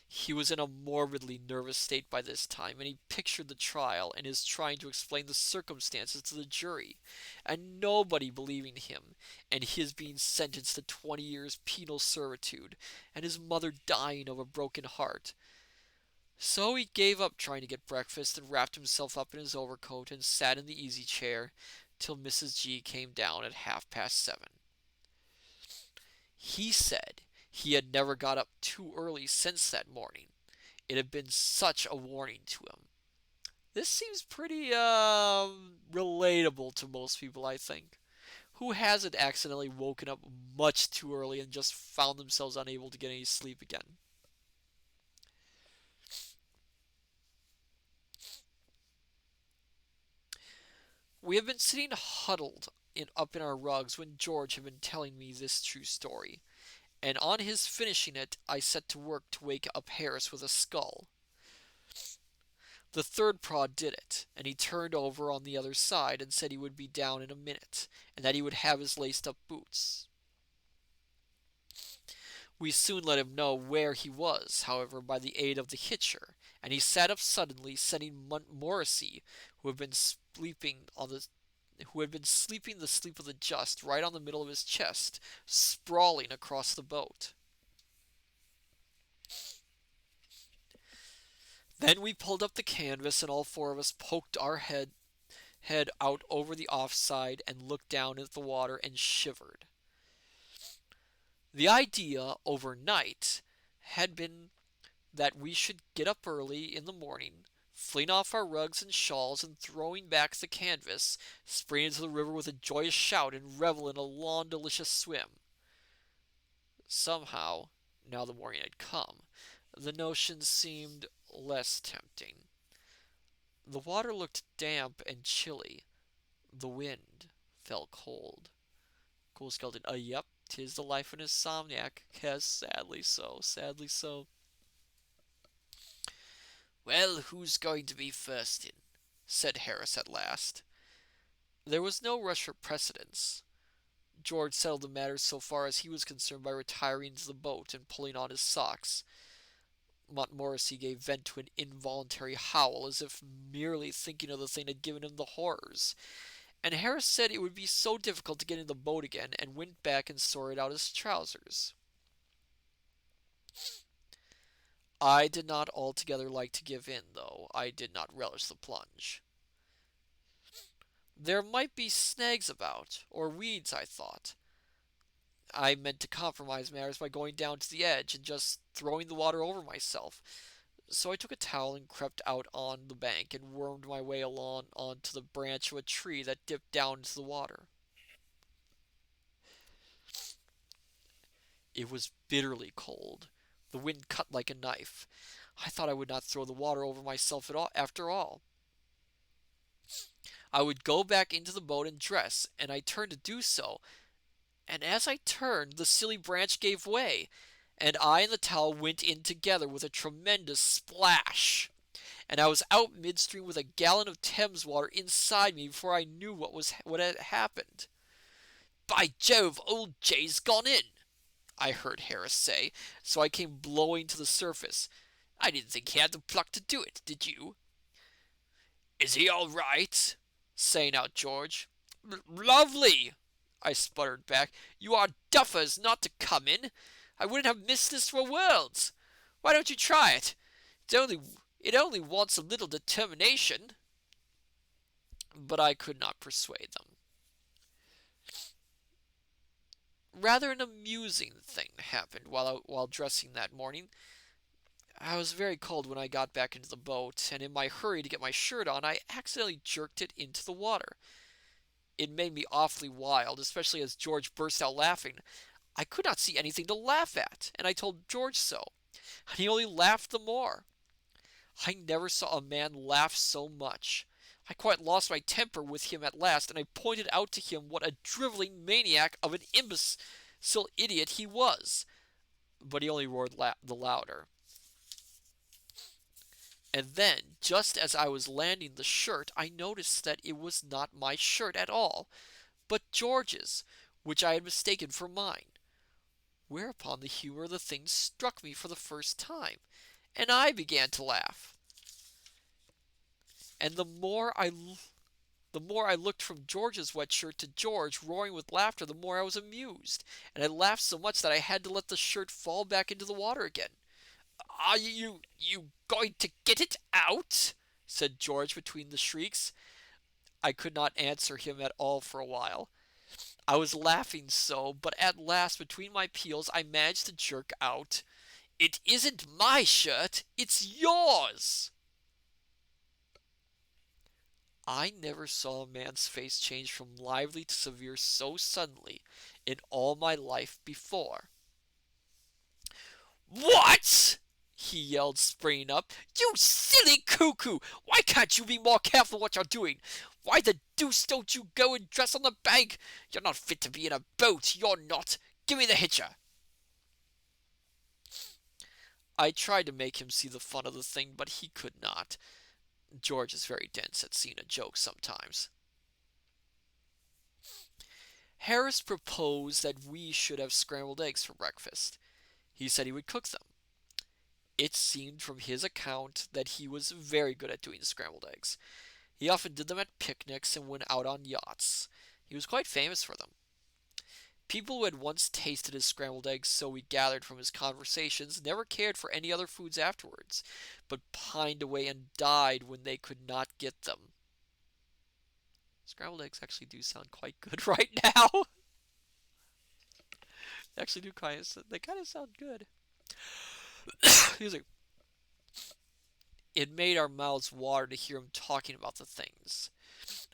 He was in a morbidly nervous state by this time, and he pictured the trial and his trying to explain the circumstances to the jury, and nobody believing him, and his being sentenced to 20 years penal servitude, and his mother dying of a broken heart. So he gave up trying to get breakfast and wrapped himself up in his overcoat and sat in the easy chair till Mrs. G came down at 7:30. He said he had never got up too early since that morning. It had been such a warning to him. This seems pretty relatable to most people, I think. Who hasn't accidentally woken up much too early and just found themselves unable to get any sleep again? We have been sitting huddled up in our rugs when George had been telling me this true story, and on his finishing it I set to work to wake up Harris with a skull. The third prod did it, and he turned over on the other side and said he would be down in a minute, and that he would have his laced-up boots. We soon let him know where he was, however, by the aid of the hitcher, and he sat up suddenly, sending Morrissey, who had been sleeping on the who had been sleeping the sleep of the just right on the middle of his chest, sprawling across the boat. Then we pulled up the canvas, and all four of us poked our head out over the offside and looked down at the water and shivered. The idea overnight had been that we should get up early in the morning, fling off our rugs and shawls, and throwing back the canvas, spring into the river with a joyous shout and revel in a long, delicious swim. Somehow, now the morning had come, the notion seemed less tempting. The water looked damp and chilly. The wind felt cold. Cool Skeleton, yep, 'tis the life of an insomniac. Yes, sadly so, sadly so. Well, who's going to be first in? Said Harris at last. There was no rush for precedence. George settled the matter so far as he was concerned by retiring into the boat and pulling on his socks. Montmorency gave vent to an involuntary howl, as if merely thinking of the thing had given him the horrors, and Harris said it would be so difficult to get in the boat again, and went back and sorted out his trousers. I did not altogether like to give in, though. I did not relish the plunge. There might be snags about, or weeds, I thought. I meant to compromise matters by going down to the edge and just throwing the water over myself. So I took a towel and crept out on the bank and wormed my way along onto the branch of a tree that dipped down into the water. It was bitterly cold. The wind cut like a knife. I thought I would not throw the water over myself at all, after all. I would go back into the boat and dress, and I turned to do so, and as I turned, the silly branch gave way, and I and the towel went in together with a tremendous splash, and I was out midstream with a gallon of Thames water inside me before I knew what had happened. By Jove, old Jay's gone in, I heard Harris say, so I came blowing to the surface. I didn't think he had the pluck to do it, did you? Is he all right? Sang out George. Lovely, I sputtered back. You are duffers not to come in. I wouldn't have missed this for worlds. Why don't you try it? It only wants a little determination. But I could not persuade them. Rather an amusing thing happened while dressing that morning. I was very cold when I got back into the boat, and in my hurry to get my shirt on, I accidentally jerked it into the water. It made me awfully wild, especially as George burst out laughing. I could not see anything to laugh at, and I told George so, and he only laughed the more. I never saw a man laugh so much. I quite lost my temper with him at last, and I pointed out to him what a drivelling maniac of an imbecile idiot he was. But he only roared the louder. And then, just as I was landing the shirt, I noticed that it was not my shirt at all, but George's, which I had mistaken for mine. Whereupon the humor of the thing struck me for the first time, and I began to laugh. And the more I looked from George's wet shirt to George, roaring with laughter, the more I was amused, and I laughed so much that I had to let the shirt fall back into the water again. Are you going to get it out? Said George between the shrieks. I could not answer him at all for a while. I was laughing so, but at last, between my peals, I managed to jerk out, It isn't my shirt, it's yours! I never saw a man's face change from lively to severe so suddenly in all my life before. What? He yelled, springing up. You silly cuckoo! Why can't you be more careful what you're doing? Why the deuce don't you go and dress on the bank? You're not fit to be in a boat, you're not. Give me the hitcher. I tried to make him see the fun of the thing, but he could not. George is very dense at seeing a joke sometimes. Harris proposed that we should have scrambled eggs for breakfast. He said he would cook them. It seemed from his account that he was very good at doing scrambled eggs. He often did them at picnics and went out on yachts. He was quite famous for them. People who had once tasted his scrambled eggs, so we gathered from his conversations, never cared for any other foods afterwards, but pined away and died when they could not get them. Scrambled eggs actually do sound quite good right now. They actually do they kind of sound good. Excuse me. It made our mouths water to hear him talking about the things.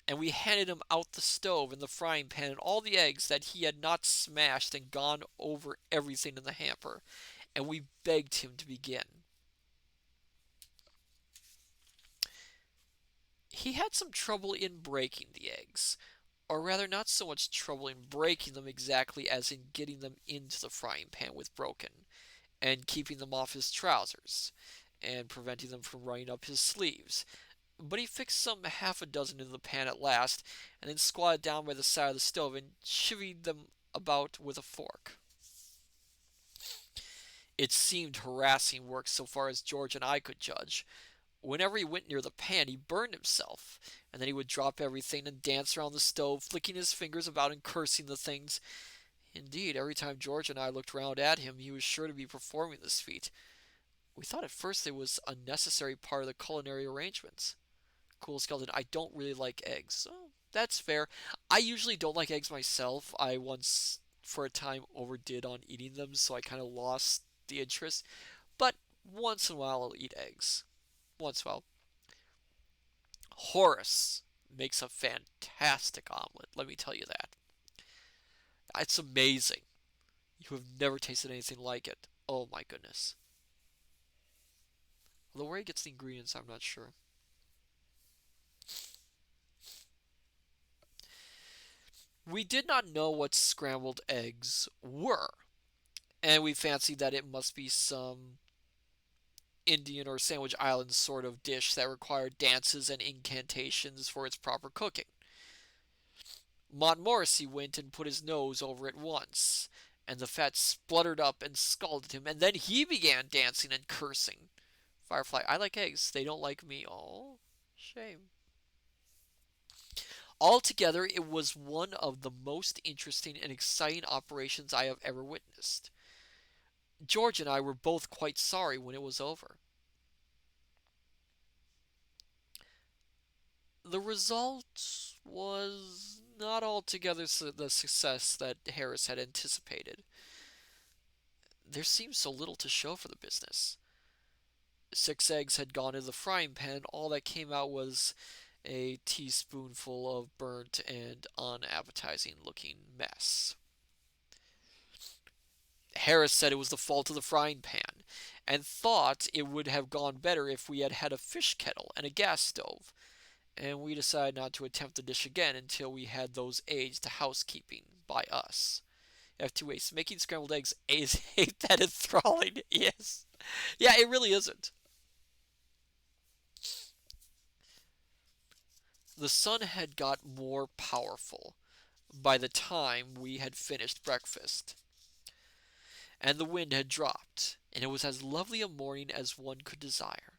And we handed him out the stove and the frying pan and all the eggs that he had not smashed and gone over everything in the hamper. And we begged him to begin. He had some trouble in breaking the eggs, or rather, not so much trouble in breaking them exactly as in getting them into the frying pan with broken, and keeping them off his trousers, and preventing them from running up his sleeves. But he fixed some half a dozen in the pan at last, and then squatted down by the side of the stove and chivied them about with a fork. It seemed harassing work so far as George and I could judge. Whenever he went near the pan, he burned himself, and then he would drop everything and dance around the stove, flicking his fingers about and cursing the things. Indeed, every time George and I looked round at him, he was sure to be performing this feat. We thought at first it was a necessary part of the culinary arrangements. Cool Skeleton, I don't really like eggs. Oh, that's fair. I usually don't like eggs myself. I once, for a time, overdid on eating them, so I kind of lost the interest. But once in a while, I'll eat eggs. Once in a while. Horace makes a fantastic omelet, let me tell you that. It's amazing. You have never tasted anything like it. Oh my goodness. Although where he gets the ingredients, I'm not sure. We did not know what scrambled eggs were, and we fancied that it must be some Indian or Sandwich Islands sort of dish that required dances and incantations for its proper cooking. Montmorency went and put his nose over it once, and the fat spluttered up and scalded him, and then he began dancing and cursing. Firefly, I like eggs. They don't like me. Oh, shame. Altogether, it was one of the most interesting and exciting operations I have ever witnessed. George and I were both quite sorry when it was over. The result was not altogether the success that Harris had anticipated. There seemed so little to show for the business. 6 eggs had gone into the frying pan, all that came out was a teaspoonful of burnt and unappetizing looking mess. Harris said it was the fault of the frying pan, and thought it would have gone better if we had had a fish kettle and a gas stove, and we decided not to attempt the dish again until we had those aids to housekeeping by us. F2 making scrambled eggs is ain't that enthralling? Yes. Yeah, it really isn't. The sun had got more powerful by the time we had finished breakfast, and the wind had dropped, and it was as lovely a morning as one could desire.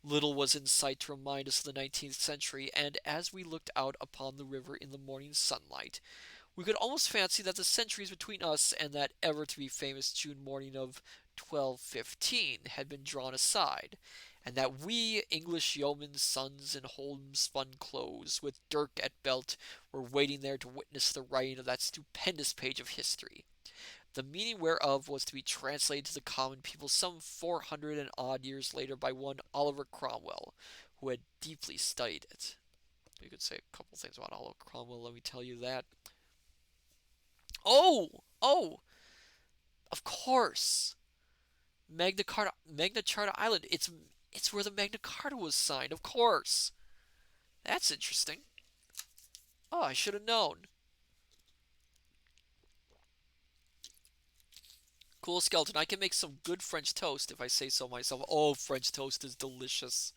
Little was in sight to remind us of the 19th century, and as we looked out upon the river in the morning sunlight, we could almost fancy that the centuries between us and that ever-to-be famous June morning of 1215 had been drawn aside, and that we English yeomen's sons in homespun clothes, with dirk at belt, were waiting there to witness the writing of that stupendous page of history, the meaning whereof was to be translated to the common people some 400 and odd years later by one Oliver Cromwell, who had deeply studied it. You could say a couple things about Oliver Cromwell, let me tell you that. Oh, of course. Magna Carta Island. It's where the Magna Carta was signed, of course. That's interesting. Oh, I should have known. Cool Skeleton, I can make some good French toast if I say so myself. Oh, French toast is delicious.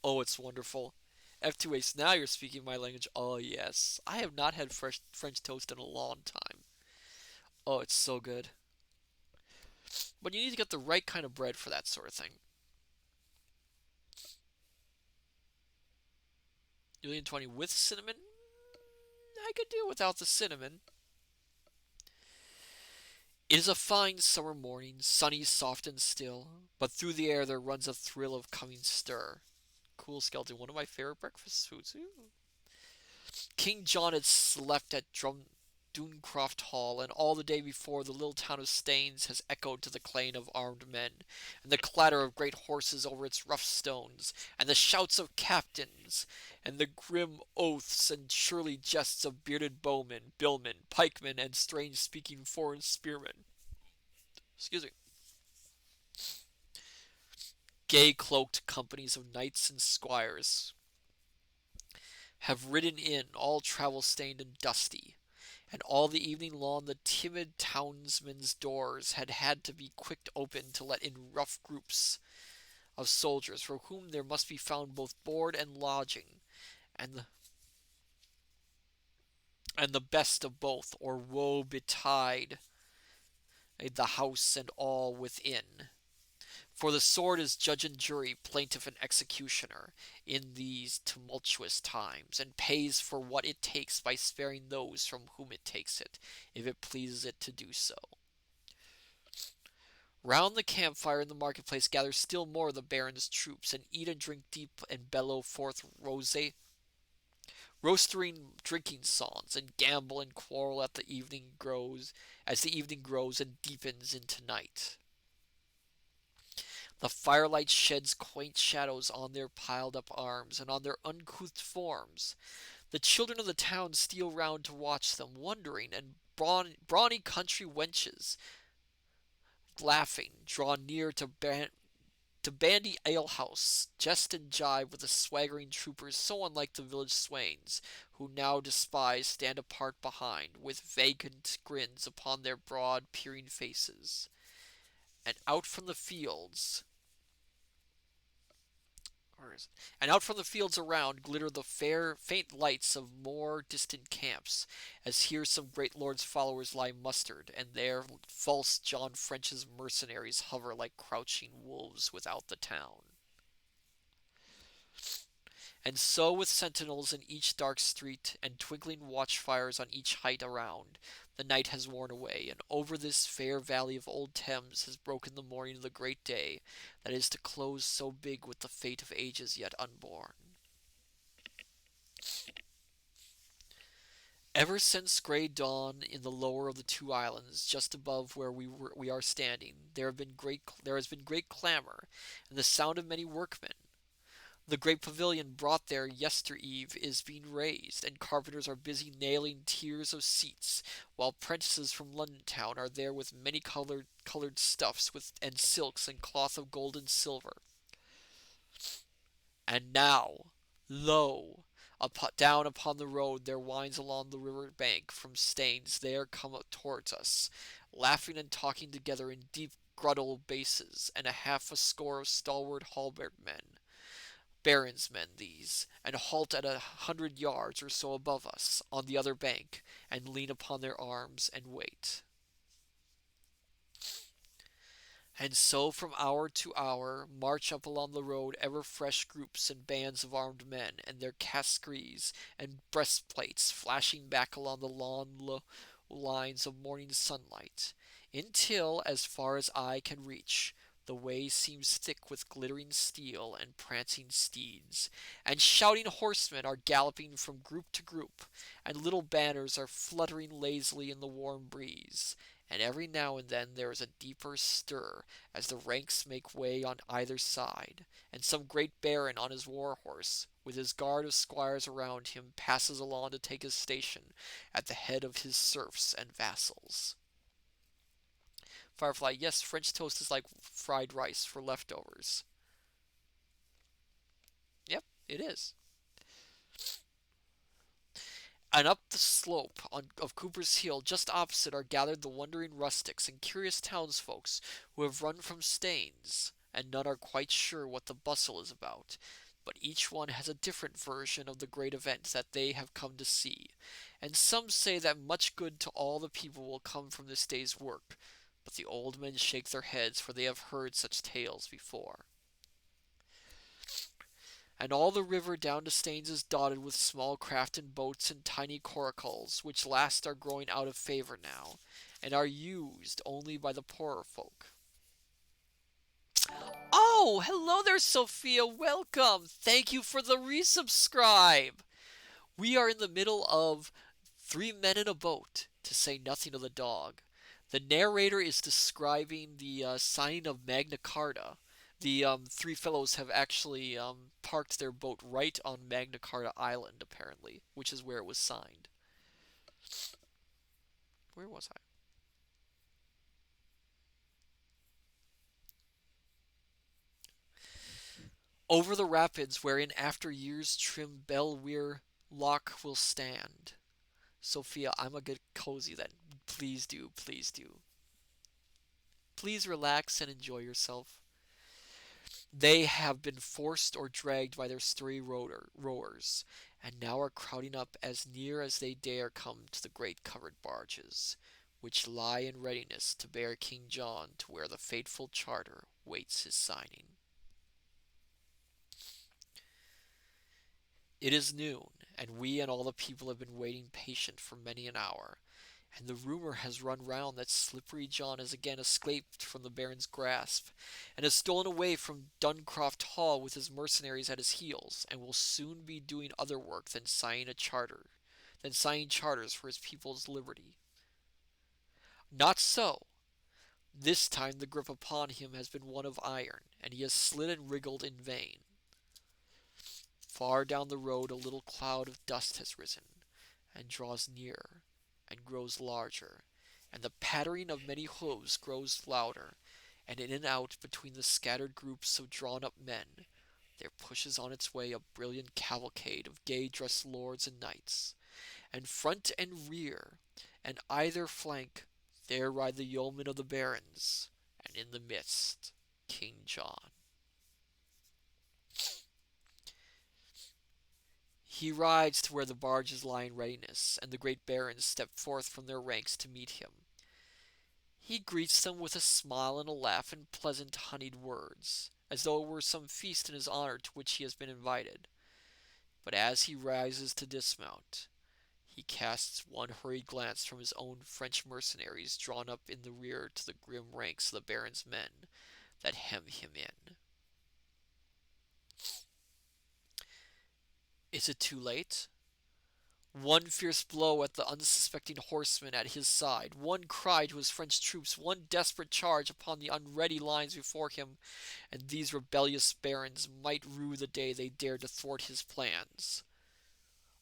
Oh, it's wonderful. F2 Ace, now you're speaking my language. Oh, yes. I have not had fresh French toast in a long time. Oh, it's so good. But you need to get the right kind of bread for that sort of thing. 1,020,000 with cinnamon? I could do without the cinnamon. It is a fine summer morning, sunny, soft, and still, but through the air there runs a thrill of coming stir. Cool skeleton, one of my favorite breakfast foods. Ooh. King John had slept at Duncroft Hall, and all the day before the little town of Staines has echoed to the clang of armed men, and the clatter of great horses over its rough stones, and the shouts of captains, and the grim oaths and surly jests of bearded bowmen, billmen, pikemen, and strange-speaking foreign spearmen. Excuse me. Gay cloaked companies of knights and squires have ridden in, all travel stained and dusty, and all the evening long the timid townsmen's doors had had to be quicked open to let in rough groups of soldiers, for whom there must be found both board and lodging, and the best of both, or woe betide the house and all within. For the sword is judge and jury, plaintiff and executioner, in these tumultuous times, and pays for what it takes by sparing those from whom it takes it, if it pleases it to do so. Round the campfire in the marketplace gather still more of the baron's troops, and eat and drink deep, and bellow forth roistering drinking songs, and gambol and quarrel at the evening grows, as the evening grows and deepens into night. The firelight sheds quaint shadows on their piled up arms, and on their uncouth forms. The children of the town steal round to watch them, wondering, and brawny country wenches, laughing, draw near to bandy alehouse, jest and jibe with the swaggering troopers so unlike the village swains, who now despise stand apart behind, with vacant grins upon their broad peering faces. And out from the fields and out from the fields around glitter the fair, faint lights of more distant camps, as here some great lord's followers lie mustered, and there false John French's mercenaries hover like crouching wolves without the town. And so with sentinels in each dark street, and twinkling watchfires on each height around, the night has worn away, and over this fair valley of old Thames has broken the morning of the great day that is to close so big with the fate of ages yet unborn. Ever since grey dawn in the lower of the two islands, just above where we are standing, there has been great clamor, and the sound of many workmen. The great pavilion brought there yestereve is being raised, and carpenters are busy nailing tiers of seats, while prentices from London town are there with many coloured stuffs and silks and cloth of gold and silver. And now, lo! Down upon the road there winds along the river bank from Staines there come towards us, laughing and talking together in deep guttural basses, and half a score of stalwart halberd men, Baron's men these, and halt at 100 yards or so above us, on the other bank, and lean upon their arms and wait. And so from hour to hour march up along the road ever fresh groups and bands of armed men, and their casqueries and breastplates flashing back along the long lines of morning sunlight, until, as far as eye can reach, the way seems thick with glittering steel and prancing steeds, and shouting horsemen are galloping from group to group, and little banners are fluttering lazily in the warm breeze, and every now and then there is a deeper stir as the ranks make way on either side, and some great baron on his war horse, with his guard of squires around him, passes along to take his station at the head of his serfs and vassals. Firefly, yes, French toast is like fried rice for leftovers. Yep, it is. And up the slope of Cooper's Hill, just opposite, are gathered the wondering rustics and curious townsfolk who have run from Staines, and none are quite sure what the bustle is about, but each one has a different version of the great event that they have come to see, and some say that much good to all the people will come from this day's work, But the old men shake their heads, for they have heard such tales before. And all the river down to Staines is dotted with small craft and boats and tiny coracles, which last are growing out of favor now, and are used only by the poorer folk. Oh, hello there, Sophia. Welcome. Thank you for the resubscribe. We are in the middle of Three Men in a Boat, to say nothing of the dog. The narrator is describing the signing of Magna Carta. The three fellows have actually parked their boat right on Magna Carta Island, apparently, which is where it was signed. Where was I? Over the rapids, wherein after years trim Belweir Loch will stand. Sophia, I'm a good cozy then. Please do, please do. Please relax and enjoy yourself. They have been forced or dragged by their stray rowers, and now are crowding up as near as they dare come to the great covered barges, which lie in readiness to bear King John to where the fateful charter waits his signing. It is noon, and we and all the people have been waiting patient for many an hour, and the rumor has run round that Slippery John has again escaped from the Baron's grasp, and has stolen away from Duncroft Hall with his mercenaries at his heels, and will soon be doing other work than signing charters for his people's liberty. Not so. This time the grip upon him has been one of iron, and he has slid and wriggled in vain. Far down the road a little cloud of dust has risen, and draws nearer, and grows larger, and the pattering of many hoofs grows louder, and in and out between the scattered groups of drawn-up men there pushes on its way a brilliant cavalcade of gay-dressed lords and knights, and front and rear, and either flank, there ride the yeomen of the barons, and in the midst King John. He rides to where the barges lie in readiness, and the great barons step forth from their ranks to meet him. He greets them with a smile and a laugh and pleasant honeyed words, as though it were some feast in his honor to which he has been invited. But as he rises to dismount, he casts one hurried glance from his own French mercenaries drawn up in the rear to the grim ranks of the baron's men that hem him in. Is it too late? One fierce blow at the unsuspecting horsemen at his side, one cry to his French troops, one desperate charge upon the unready lines before him, and these rebellious barons might rue the day they dared to thwart his plans.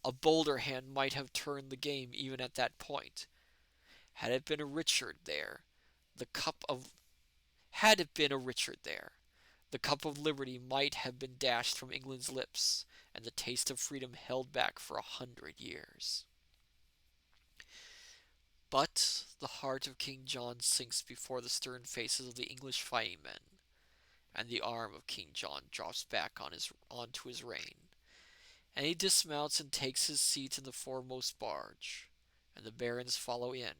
A bolder hand might have turned the game even at that point. Had it been a Richard there, the cup of had it been a Richard there, the cup of liberty might have been dashed from England's lips, and the taste of freedom held back for 100 years. But the heart of King John sinks before the stern faces of the English fighting men, and the arm of King John drops back onto his rein, and he dismounts and takes his seat in the foremost barge, and the barons follow in,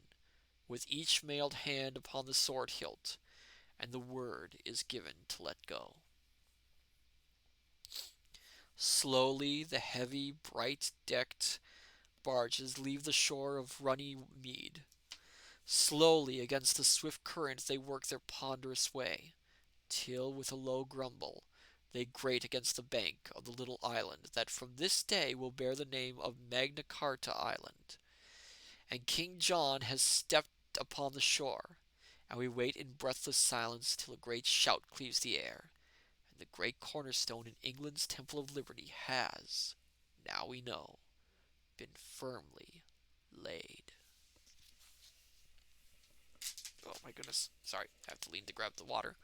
with each mailed hand upon the sword hilt, and the word is given to let go. Slowly the heavy, bright-decked barges leave the shore of Runnymede. Slowly against the swift current they work their ponderous way, till with a low grumble they grate against the bank of the little island that from this day will bear the name of Magna Carta Island. And King John has stepped upon the shore, and we wait in breathless silence till a great shout cleaves the air, and the great cornerstone in England's Temple of Liberty has, now we know, been firmly laid. Oh my goodness. Sorry, I have to lean to grab the water.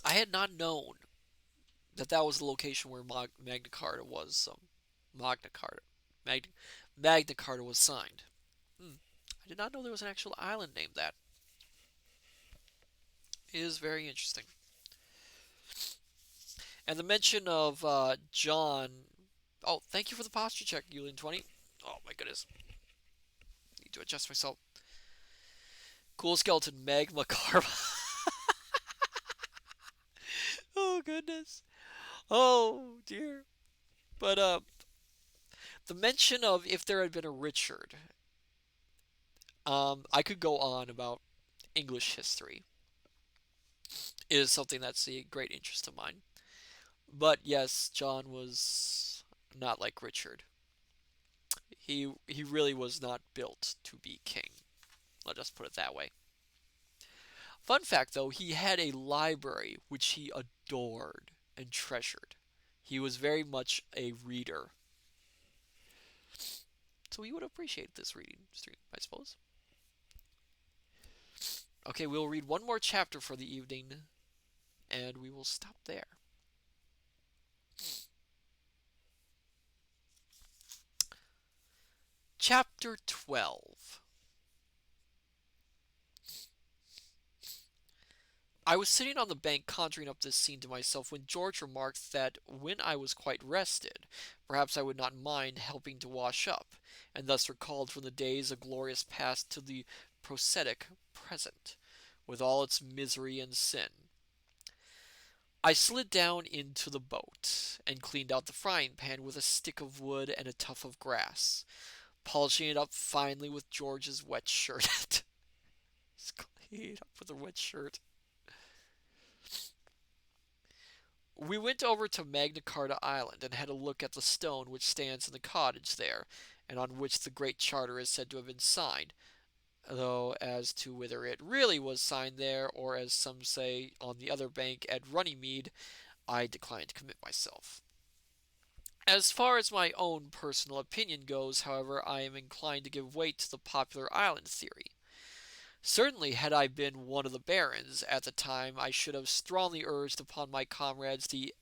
I had not known that that was the location where Magna Carta was. Magna Carta. Magna Carta was signed. I did not know there was an actual island named that. It is very interesting. And the mention of John. Oh, thank you for the posture check, Yulian20. Oh my goodness. to adjust myself. Cool skeleton magma carb. Oh goodness. Oh dear. But the mention of if there had been a Richard, I could go on about English history. It is something that's a great interest of mine. But yes, John was not like Richard. He really was not built to be king. I'll just put it that way. Fun fact though, he had a library which he adored and treasured. He was very much a reader. So he would appreciate this reading stream, I suppose. Okay, we'll read one more chapter for the evening, and we will stop there. Chapter 12. I was sitting on the bank conjuring up this scene to myself when George remarked that when I was quite rested, perhaps I would not mind helping to wash up, and thus recalled from the days of glorious past to the prosaic present, with all its misery and sin. I slid down into the boat, and cleaned out the frying pan with a stick of wood and a tuft of grass, polishing it up finely with George's wet shirt. He's cleaned up with a wet shirt. We went over to Magna Carta Island and had a look at the stone which stands in the cottage there, and on which the Great Charter is said to have been signed, though as to whether it really was signed there, or as some say on the other bank at Runnymede, I decline to commit myself. As far as my own personal opinion goes, however, I am inclined to give weight to the popular island theory. Certainly, had I been one of the barons at the time, I should have strongly urged upon my comrades the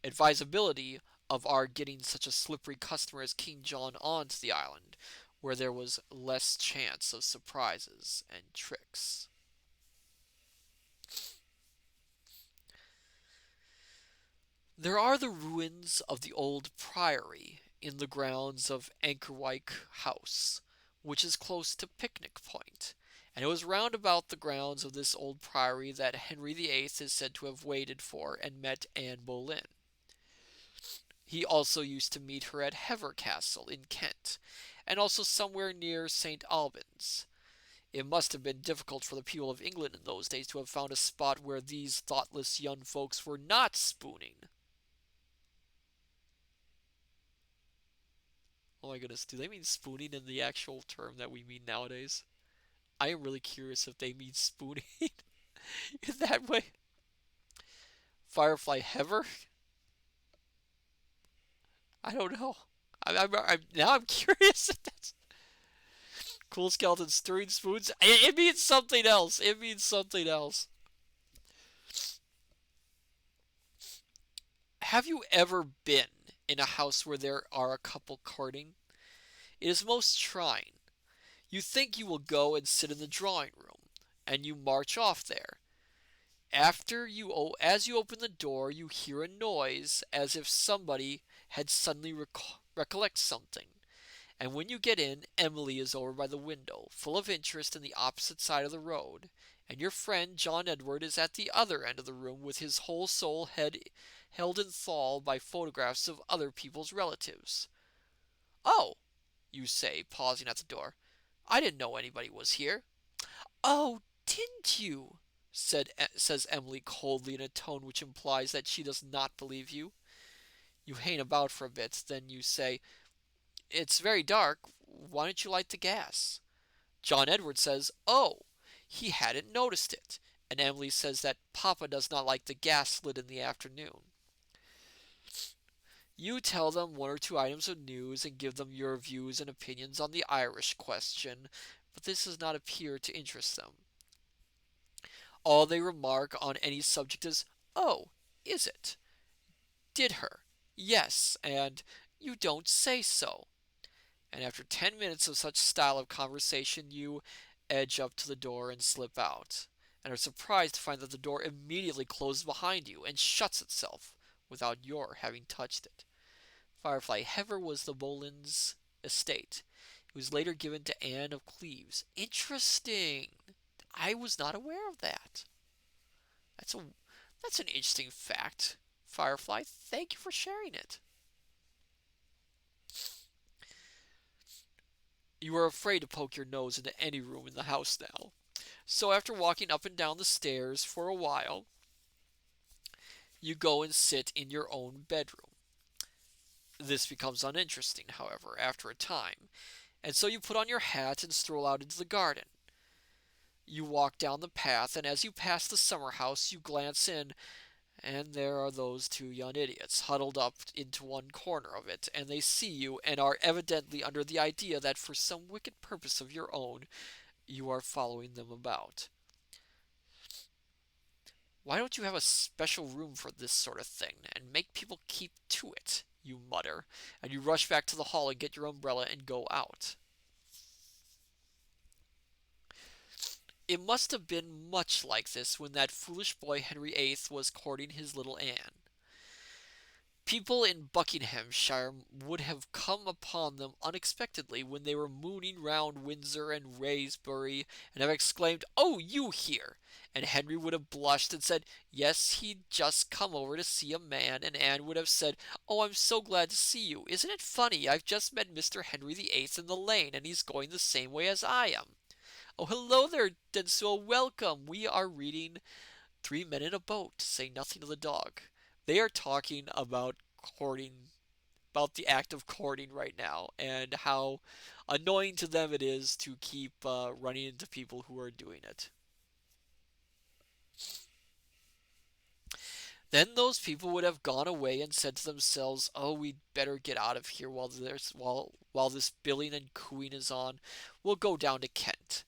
advisability of our getting such a slippery customer as King John onto the island, where there was less chance of surprises and tricks. There are the ruins of the old priory in the grounds of Ankerwyke House, which is close to Picnic Point, and it was round about the grounds of this old priory that Henry VIII is said to have waited for and met Anne Boleyn. He also used to meet her at Hever Castle in Kent, and also somewhere near St. Albans. It must have been difficult for the people of England in those days to have found a spot where these thoughtless young folks were not spooning. Oh my goodness, do they mean spooning in the actual term that we mean nowadays? I am really curious if they mean spooning in that way. Firefly Hever? I don't know. Now I'm curious if that's cool skeleton stirring spoons. It means something else. It means something else. Have you ever been in a house where there are a couple courting? It is most trying. You think you will go and sit in the drawing room, and you march off there. As you open the door, you hear a noise as if somebody had suddenly recollect something. And when you get in, Emily is over by the window, full of interest in the opposite side of the road, and your friend John Edward is at the other end of the room with his whole soul held in thrall by photographs of other people's relatives. "Oh," you say, pausing at the door, "I didn't know anybody was here." "Oh, didn't you?" says Emily coldly in a tone which implies that she does not believe you. You hang about for a bit, then you say, "It's very dark. Why don't you light the gas?" John Edward says, "Oh, he hadn't noticed it," and Emily says that Papa does not like the gas lit in the afternoon. You tell them one or two items of news and give them your views and opinions on the Irish question, but this does not appear to interest them. All they remark on any subject is, "Oh, is it? Did her? Yes," and "You don't say so." And after 10 minutes of such style of conversation, you edge up to the door and slip out, and are surprised to find that the door immediately closes behind you and shuts itself without your having touched it. Firefly, Hever was the Boland's estate. It was later given to Anne of Cleves. Interesting. I was not aware of that. That's a that's an interesting fact. Firefly, thank you for sharing it. You are afraid to poke your nose into any room in the house now. So after walking up and down the stairs for a while, you go and sit in your own bedroom. This becomes uninteresting, however, after a time, and so you put on your hat and stroll out into the garden. You walk down the path, and as you pass the summer house, you glance in, and there are those two young idiots huddled up into one corner of it, and they see you and are evidently under the idea that for some wicked purpose of your own, you are following them about. Why don't you have a special room for this sort of thing, and make people keep to it? You mutter, and you rush back to the hall and get your umbrella and go out. It must have been much like this when that foolish boy Henry VIII was courting his little Anne. People in Buckinghamshire would have come upon them unexpectedly when they were mooning round Windsor and Wraysbury, and have exclaimed, "Oh, you here!" And Henry would have blushed and said, "Yes, he'd just come over to see a man," and Anne would have said, "Oh, I'm so glad to see you. Isn't it funny? I've just met Mr. Henry the Eighth in the lane, and he's going the same way as I am. Oh, hello there, Denswell, welcome. We are reading Three Men in a Boat, Say Nothing to the Dog." They are talking about courting, about the act of courting right now, and how annoying to them it is to keep running into people who are doing it. Then those people would have gone away and said to themselves, "Oh, we'd better get out of here while this billing and cooing is on. We'll go down to Kent."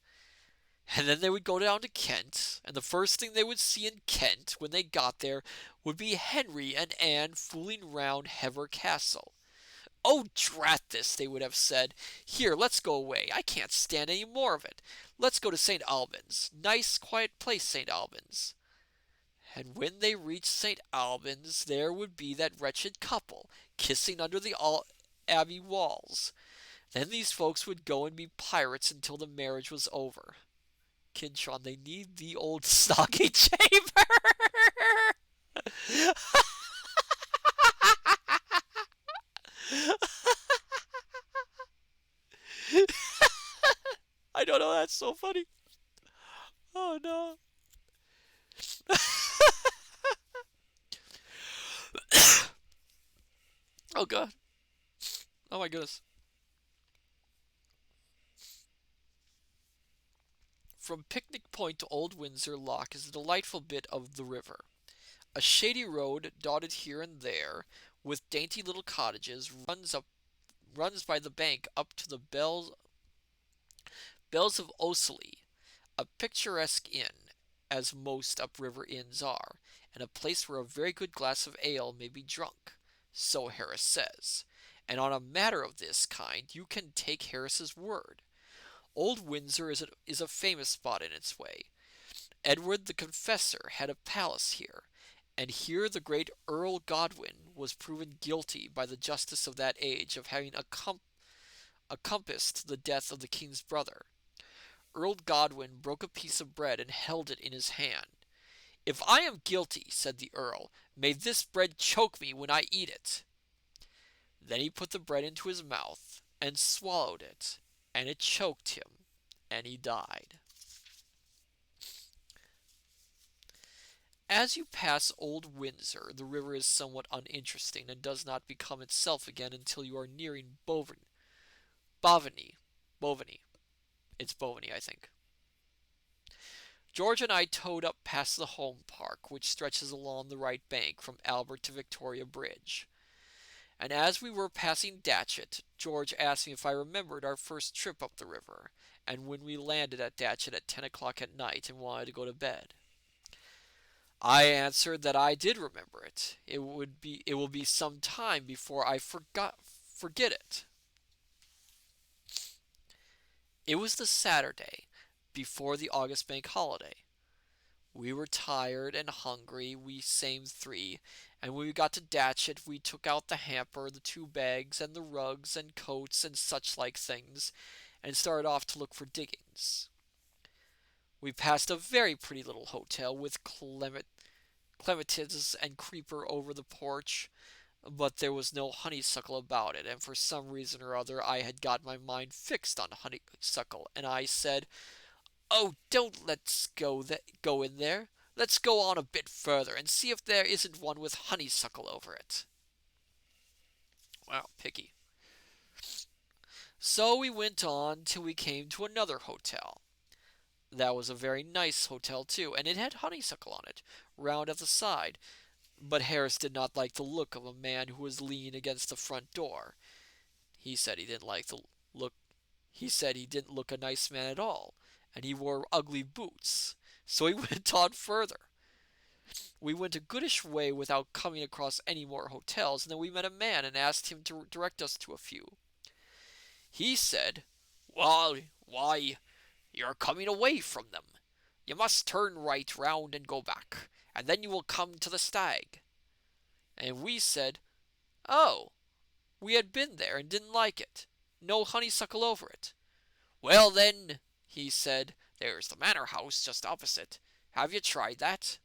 And then they would go down to Kent, and the first thing they would see in Kent when they got there would be Henry and Anne fooling round Hever Castle. "Oh, drat this," they would have said. "Here, let's go away. I can't stand any more of it. Let's go to St. Albans. Nice, quiet place, St. Albans." And when they reached St. Albans, there would be that wretched couple kissing under the abbey walls. Then these folks would go and be pirates until the marriage was over. Kinshon, they need the old stocking chamber. I don't know, that's so funny. Oh no. Oh god. Oh my goodness. From Picnic Point to Old Windsor Loch is a delightful bit of the river. A shady road, dotted here and there with dainty little cottages, runs by the bank up to the Bells of Ossory, a picturesque inn, as most upriver inns are, and a place where a very good glass of ale may be drunk, so Harris says. And on a matter of this kind you can take Harris's word. Old Windsor is a famous spot in its way. Edward the Confessor had a palace here, and here the great Earl Godwin was proven guilty by the justice of that age of having encompassed the death of the king's brother. Earl Godwin broke a piece of bread and held it in his hand. "If I am guilty," said the earl, "may this bread choke me when I eat it." Then he put the bread into his mouth and swallowed it, and it choked him, and he died. As you pass Old Windsor, the river is somewhat uninteresting and does not become itself again until you are nearing Bovany. Bovany. It's Bovany, I think. George and I towed up past the Home Park, which stretches along the right bank from Albert to Victoria Bridge. And as we were passing Datchet, George asked me if I remembered our first trip up the river, and when we landed at Datchet at 10 o'clock at night and wanted to go to bed. I answered that I did remember it. It will be some time before I forget it. It was the Saturday before the August Bank holiday. We were tired and hungry, we same three, and when we got to Datchet we took out the hamper, the two bags, and the rugs and coats and such like things, and started off to look for diggings. We passed a very pretty little hotel with clematis and creeper over the porch, but there was no honeysuckle about it, and for some reason or other I had got my mind fixed on honeysuckle, and I said, "Oh, don't let's go in there. Let's go on a bit further and see if there isn't one with honeysuckle over it." Wow, picky. So we went on till we came to another hotel. That was a very nice hotel too, and it had honeysuckle on it, round at the side. But Harris did not like the look of a man who was leaning against the front door. He said he didn't like the look. He said he didn't look a nice man at all, and he wore ugly boots. So he went on further. We went a goodish way without coming across any more hotels, and then we met a man and asked him to direct us to a few. He said, why, you're coming away from them. You must turn right round and go back, and then you will come to the Stag." And we said, "Oh, we had been there and didn't like it. No honeysuckle over it." "Well, then," he said, "there's the manor house just opposite. Have you tried that?"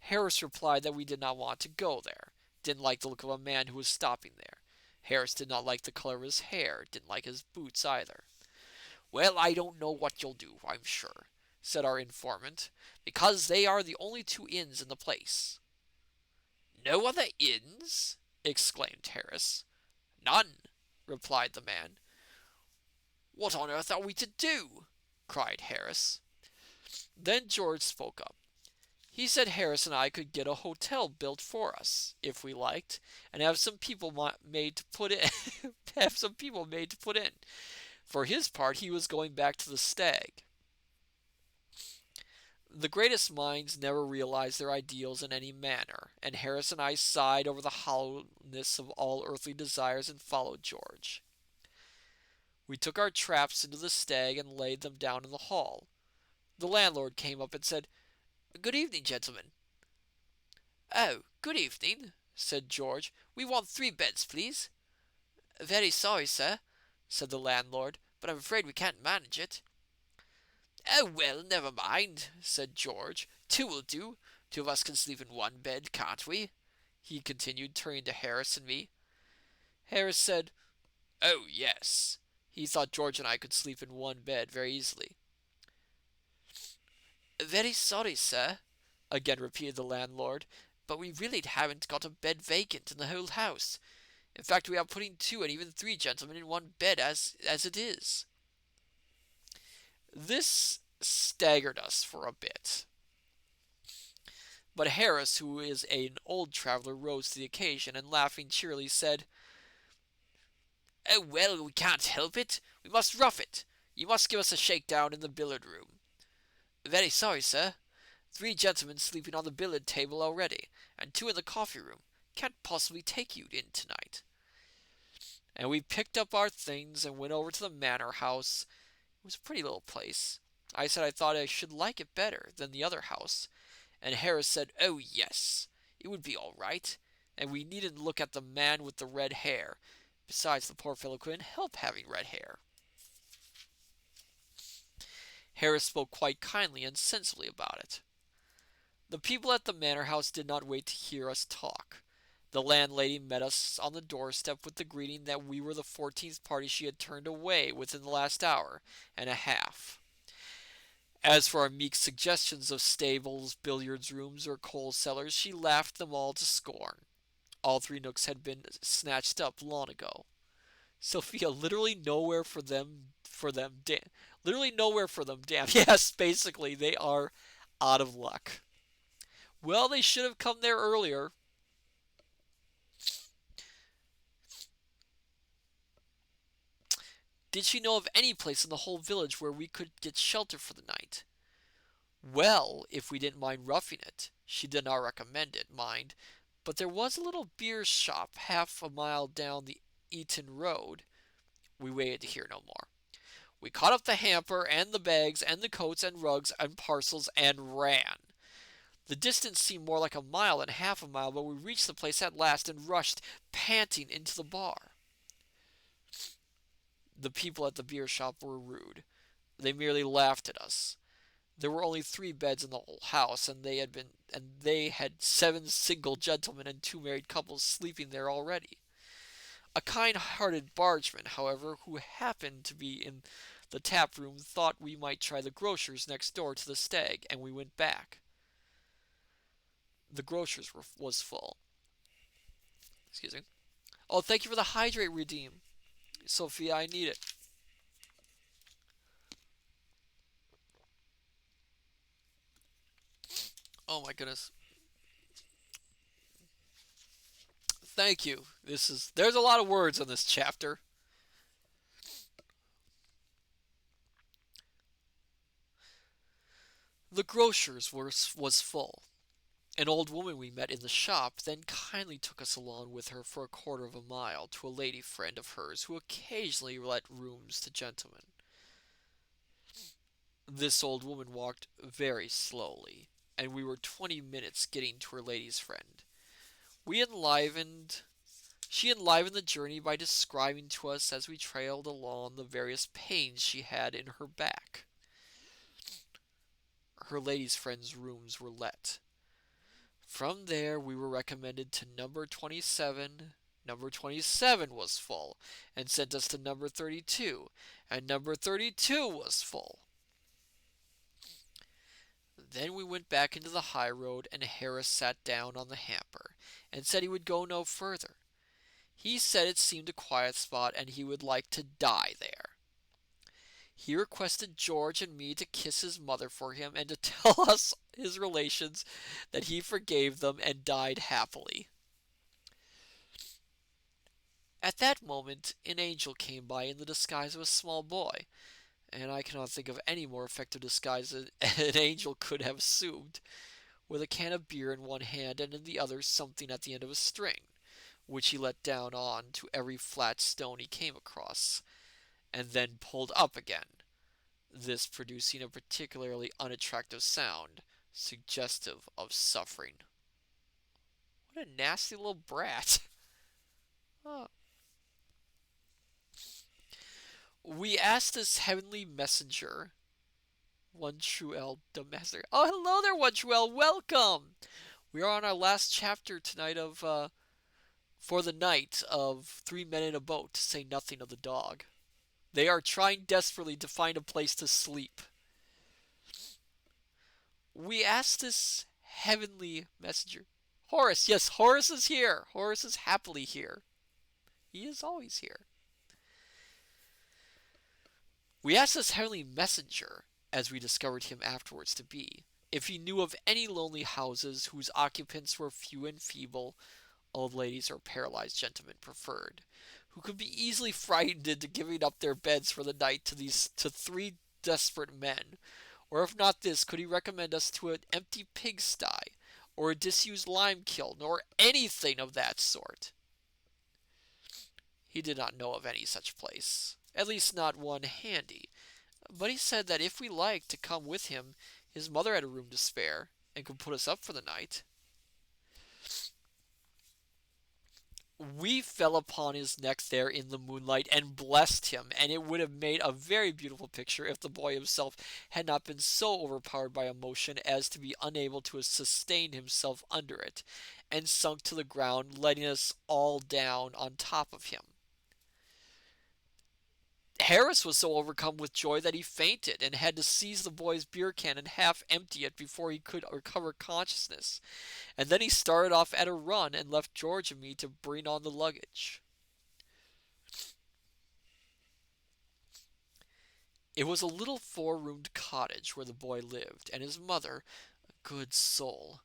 Harris replied that we did not want to go there. Didn't like the look of a man who was stopping there. Harris did not like the color of his hair. Didn't like his boots either. "Well, I don't know what you'll do, I'm sure," said our informant, "because they are the only two inns in the place." "No other inns?" exclaimed Harris. "None," replied the man. "What on earth are we to do?" cried Harris. Then George spoke up. He said Harris and I could get a hotel built for us, if we liked, and have some people made to put in. have some people made to put in. For his part, he was going back to the Stag. The greatest minds never realize their ideals in any manner, and Harris and I sighed over the hollowness of all earthly desires and followed George. We took our traps into the Stag and laid them down in the hall. The landlord came up and said, "Good evening, gentlemen." "Oh, good evening," said George. "We want 3 beds, please." "Very sorry, sir," said the landlord, "but I'm afraid we can't manage it." "Oh, well, never mind," said George. "2 will do. 2 of us can sleep in 1 bed, can't we?" he continued, turning to Harris and me. Harris said, "Oh, yes." He thought George and I could sleep in 1 bed very easily. "Very sorry, sir," again repeated the landlord, "but we really haven't got a bed vacant in the whole house. In fact, we are putting 2 and even 3 gentlemen in 1 bed as it is." This staggered us for a bit. But Harris, who is an old traveler, rose to the occasion, and laughing cheerily said, "Oh, well, we can't help it. We must rough it. You must give us a shakedown in the billiard room." "Very sorry, sir. 3 gentlemen sleeping on the billiard table already, and 2 in the coffee room. Can't possibly take you in tonight." And we picked up our things and went over to the manor house. It was a pretty little place. I said I thought I should like it better than the other house, and Harris said, "Oh, yes, it would be all right, and we needn't look at the man with the red hair. Besides, the poor fellow couldn't help having red hair." Harris spoke quite kindly and sensibly about it. The people at the manor house did not wait to hear us talk. The landlady met us on the doorstep with the greeting that we were the 14th party she had turned away within the last hour and a half. As for our meek suggestions of stables, billiards rooms, or coal cellars, she laughed them all to scorn. All 3 nooks had been snatched up long ago. Sophia, literally nowhere for them. Literally nowhere for them. Damn. Yes, basically they are out of luck. Well, they should have come there earlier. Did she know of any place in the whole village where we could get shelter for the night? Well, if we didn't mind roughing it. She did not recommend it, mind, but there was a little beer shop half a mile down the Eaton Road. We waited to hear no more. We caught up the hamper and the bags and the coats and rugs and parcels and ran. The distance seemed more like a mile than half a mile, but we reached the place at last and rushed, panting, into the bar. The people at the beer shop were rude. They merely laughed at us. There were only 3 beds in the whole house, and they had 7 single gentlemen and 2 married couples sleeping there already. A kind-hearted bargeman, however, who happened to be in the tap room, thought we might try the grocer's next door to the Stag, and we went back. The was full. Excuse me. Oh, thank you for the hydrate redeem, Sophia. I need it. Oh my goodness. Thank you. There's a lot of words in this chapter. The grocer's was full. An old woman we met in the shop then kindly took us along with her for a quarter of a mile to a lady friend of hers who occasionally let rooms to gentlemen. This old woman walked very slowly, and we were 20 minutes getting to her lady's friend. We enlivened She enlivened the journey by describing to us as we trailed along the various pains she had in her back. Her lady's friend's rooms were let. From there we were recommended to number 27. Number 27 was full and sent us to number 32, and number 32 was full. Then we went back into the high road, and Harris sat down on the hamper and said he would go no further. He said it seemed a quiet spot and he would like to die there. He requested George and me to kiss his mother for him and to tell us his relations that he forgave them and died happily. At that moment an angel came by in the disguise of a small boy, and I cannot think of any more effective disguise than an angel could have assumed, with a can of beer in one hand and in the other something at the end of a string, which he let down on to every flat stone he came across, and then pulled up again, this producing a particularly unattractive sound, suggestive of suffering. What a nasty little brat. Oh. We asked this heavenly messenger, one true L, the master. Oh, hello there, one true L. Welcome. We are on our last chapter tonight of for the night of 3 Men in a Boat, to say nothing of the dog. They are trying desperately to find a place to sleep. We asked this heavenly messenger, Horace. Yes, Horace is here. Horace is happily here. He is always here. We asked this heavenly messenger, as we discovered him afterwards to be, if he knew of any lonely houses whose occupants were few and feeble, old ladies or paralyzed gentlemen preferred, who could be easily frightened into giving up their beds for the night to 3 desperate men, or if not this, could he recommend us to an empty pigsty, or a disused lime kiln, or anything of that sort? He did not know of any such place, at least not one handy, but he said that if we liked to come with him, his mother had a room to spare, and could put us up for the night. We fell upon his neck there in the moonlight and blessed him, and it would have made a very beautiful picture if the boy himself had not been so overpowered by emotion as to be unable to sustain himself under it, and sunk to the ground, letting us all down on top of him. Harris was so overcome with joy that he fainted and had to seize the boy's beer can and half empty it before he could recover consciousness, and then he started off at a run and left George and me to bring on the luggage. It was a little 4-roomed cottage where the boy lived, and his mother, a good soul,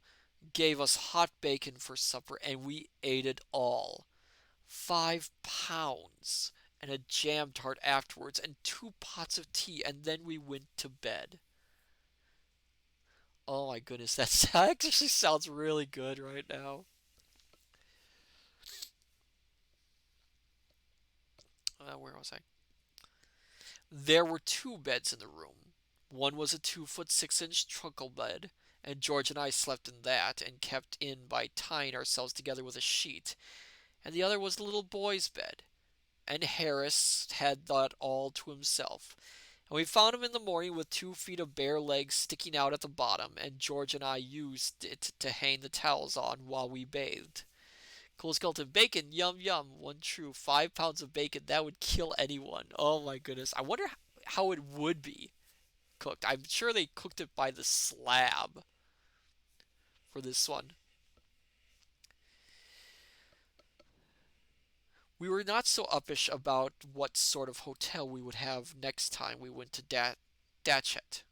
gave us hot bacon for supper, and we ate it all. 5 pounds, and a jam tart afterwards, and 2 pots of tea, and then we went to bed. Oh my goodness, that actually sounds really good right now. Where was I? There were two beds in the room. One was a 2 foot 6 inch truckle bed, and George and I slept in that and kept in by tying ourselves together with a sheet. And the other was the little boy's bed, and Harris had that all to himself. And we found him in the morning with 2 feet of bare legs sticking out at the bottom, and George and I used it to hang the towels on while we bathed. Cool skeleton bacon, yum yum. One true, 5 pounds of bacon. That would kill anyone. Oh my goodness. I wonder how it would be cooked. I'm sure they cooked it by the slab for this one. We were not so uppish about what sort of hotel we would have next time we went to Datchet.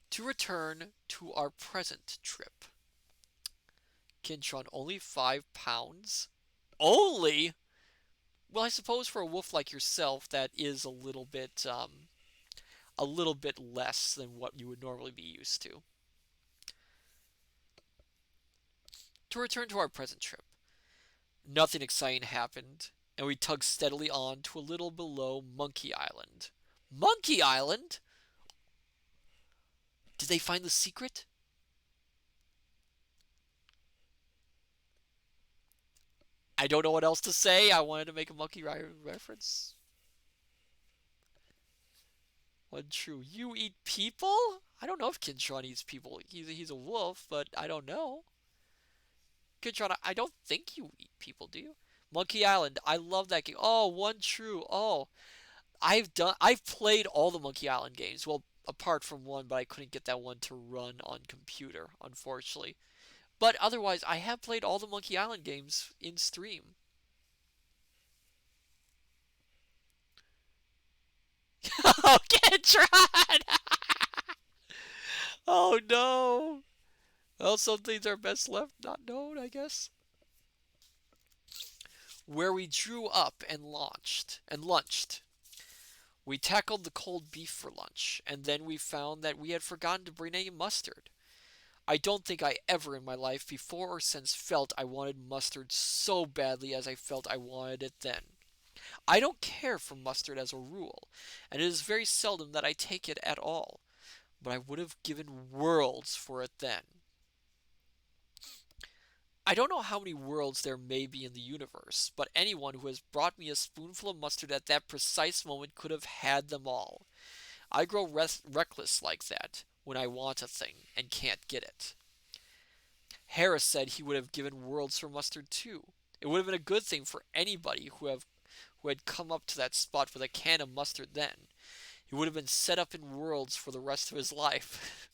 To return to our present trip. Kintron, only 5 pounds? Only? Well, I suppose for a wolf like yourself, that is a little bit less than what you would normally be used to. To return to our present trip. Nothing exciting happened, and we tugged steadily on to a little below Monkey Island. Monkey Island? Did they find the secret? I don't know what else to say. I wanted to make a Monkey Island reference. Untrue. You eat people? I don't know if Kintron eats people. He's a wolf, but I don't know. Kintron, I don't think you eat people, do you? Monkey Island. I love that game. Oh, one true. Oh, I've played all the Monkey Island games. Well, apart from one, but I couldn't get that one to run on computer, unfortunately. But otherwise, I have played all the Monkey Island games in stream. Oh, Kintron! Oh no! Well, some things are best left not known, I guess. Where we drew up and lunched. We tackled the cold beef for lunch, and then we found that we had forgotten to bring any mustard. I don't think I ever in my life before or since felt I wanted mustard so badly as I felt I wanted it then. I don't care for mustard as a rule, and it is very seldom that I take it at all, but I would have given worlds for it then. I don't know how many worlds there may be in the universe, but anyone who has brought me a spoonful of mustard at that precise moment could have had them all. I grow reckless like that when I want a thing and can't get it. Harris said he would have given worlds for mustard too. It would have been a good thing for anybody who had come up to that spot with a can of mustard then. He would have been set up in worlds for the rest of his life.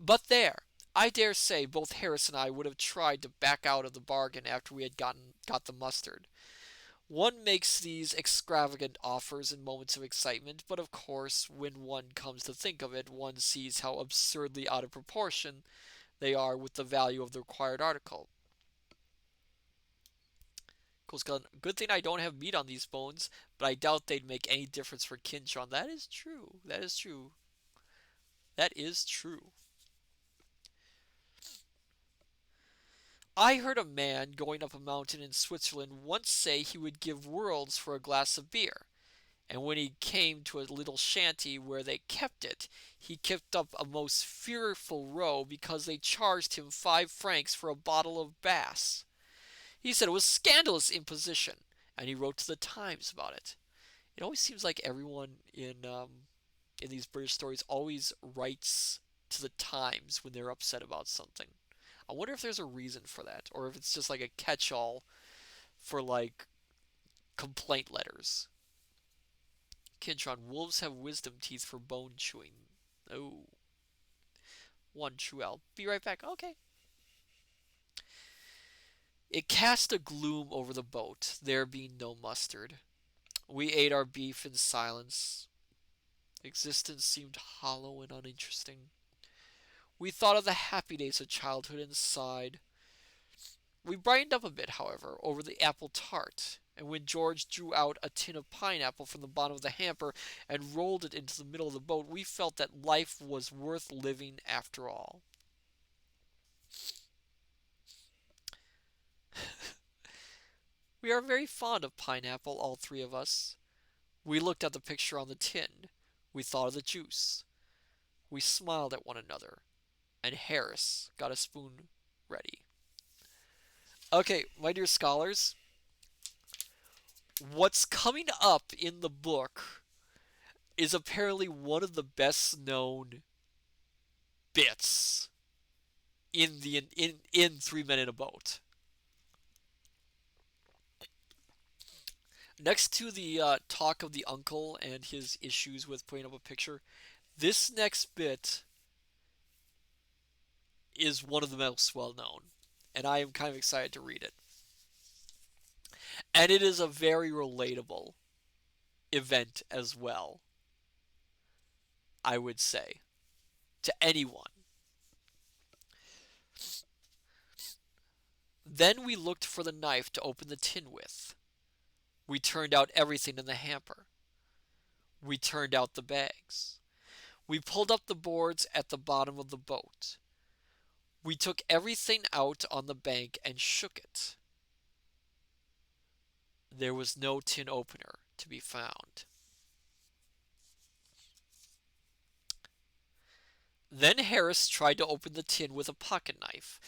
But there, I dare say both Harris and I would have tried to back out of the bargain after we had got the mustard. One makes these extravagant offers in moments of excitement, but of course, when one comes to think of it, one sees how absurdly out of proportion they are with the value of the required article. Good thing I don't have meat on these bones, but I doubt they'd make any difference for Kinchon. That is true. That is true. That is true. I heard a man going up a mountain in Switzerland once say he would give worlds for a glass of beer. And when he came to a little shanty where they kept it, he kept up a most fearful row because they charged him 5 francs for a bottle of Bass. He said it was scandalous imposition, and he wrote to the Times about it. It always seems like everyone in these British stories always writes to the Times when they're upset about something. I wonder if there's a reason for that, or if it's just like a catch-all for like complaint letters. Kintron, wolves have wisdom teeth for bone chewing. Oh, one true. I'll be right back. Okay. It cast a gloom over the boat, there being no mustard. We ate our beef in silence. Existence seemed hollow and uninteresting. We thought of the happy days of childhood and sighed. We brightened up a bit, however, over the apple tart, and when George drew out a tin of pineapple from the bottom of the hamper and rolled it into the middle of the boat, we felt that life was worth living after all. We are very fond of pineapple, all three of us. We looked at the picture on the tin. We thought of the juice. We smiled at one another. And Harris got a spoon ready. Okay, my dear scholars, what's coming up in the book is apparently one of the best known bits in Three Men in a Boat. Next to the talk of the uncle and his issues with putting up a picture, this next bit is one of the most well known, and I am kind of excited to read it. And it is a very relatable event as well, I would say, to anyone. Then we looked for the knife to open the tin with. We turned out everything in the hamper. We turned out the bags. We pulled up the boards at the bottom of the boat. We took everything out on the bank and shook it. There was no tin opener to be found. Then Harris tried to open the tin with a pocket knife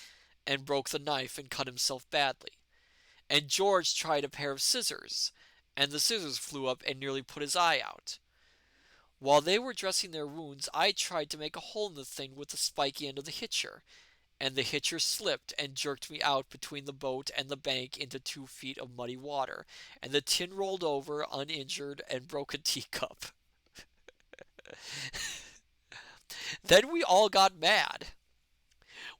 and broke the knife and cut himself badly. And George tried a pair of scissors, and the scissors flew up and nearly put his eye out. While they were dressing their wounds, I tried to make a hole in the thing with the spiky end of the hitcher, and the hitcher slipped and jerked me out between the boat and the bank into 2 feet of muddy water, and the tin rolled over uninjured and broke a teacup. Then we all got mad.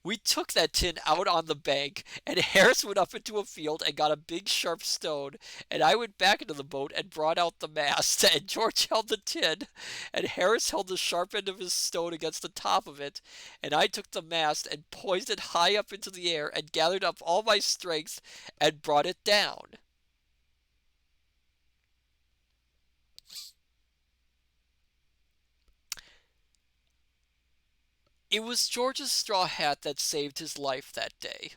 We took that tin out on the bank, and Harris went up into a field and got a big sharp stone, and I went back into the boat and brought out the mast, and George held the tin, and Harris held the sharp end of his stone against the top of it, and I took the mast and poised it high up into the air and gathered up all my strength and brought it down. It was George's straw hat that saved his life that day.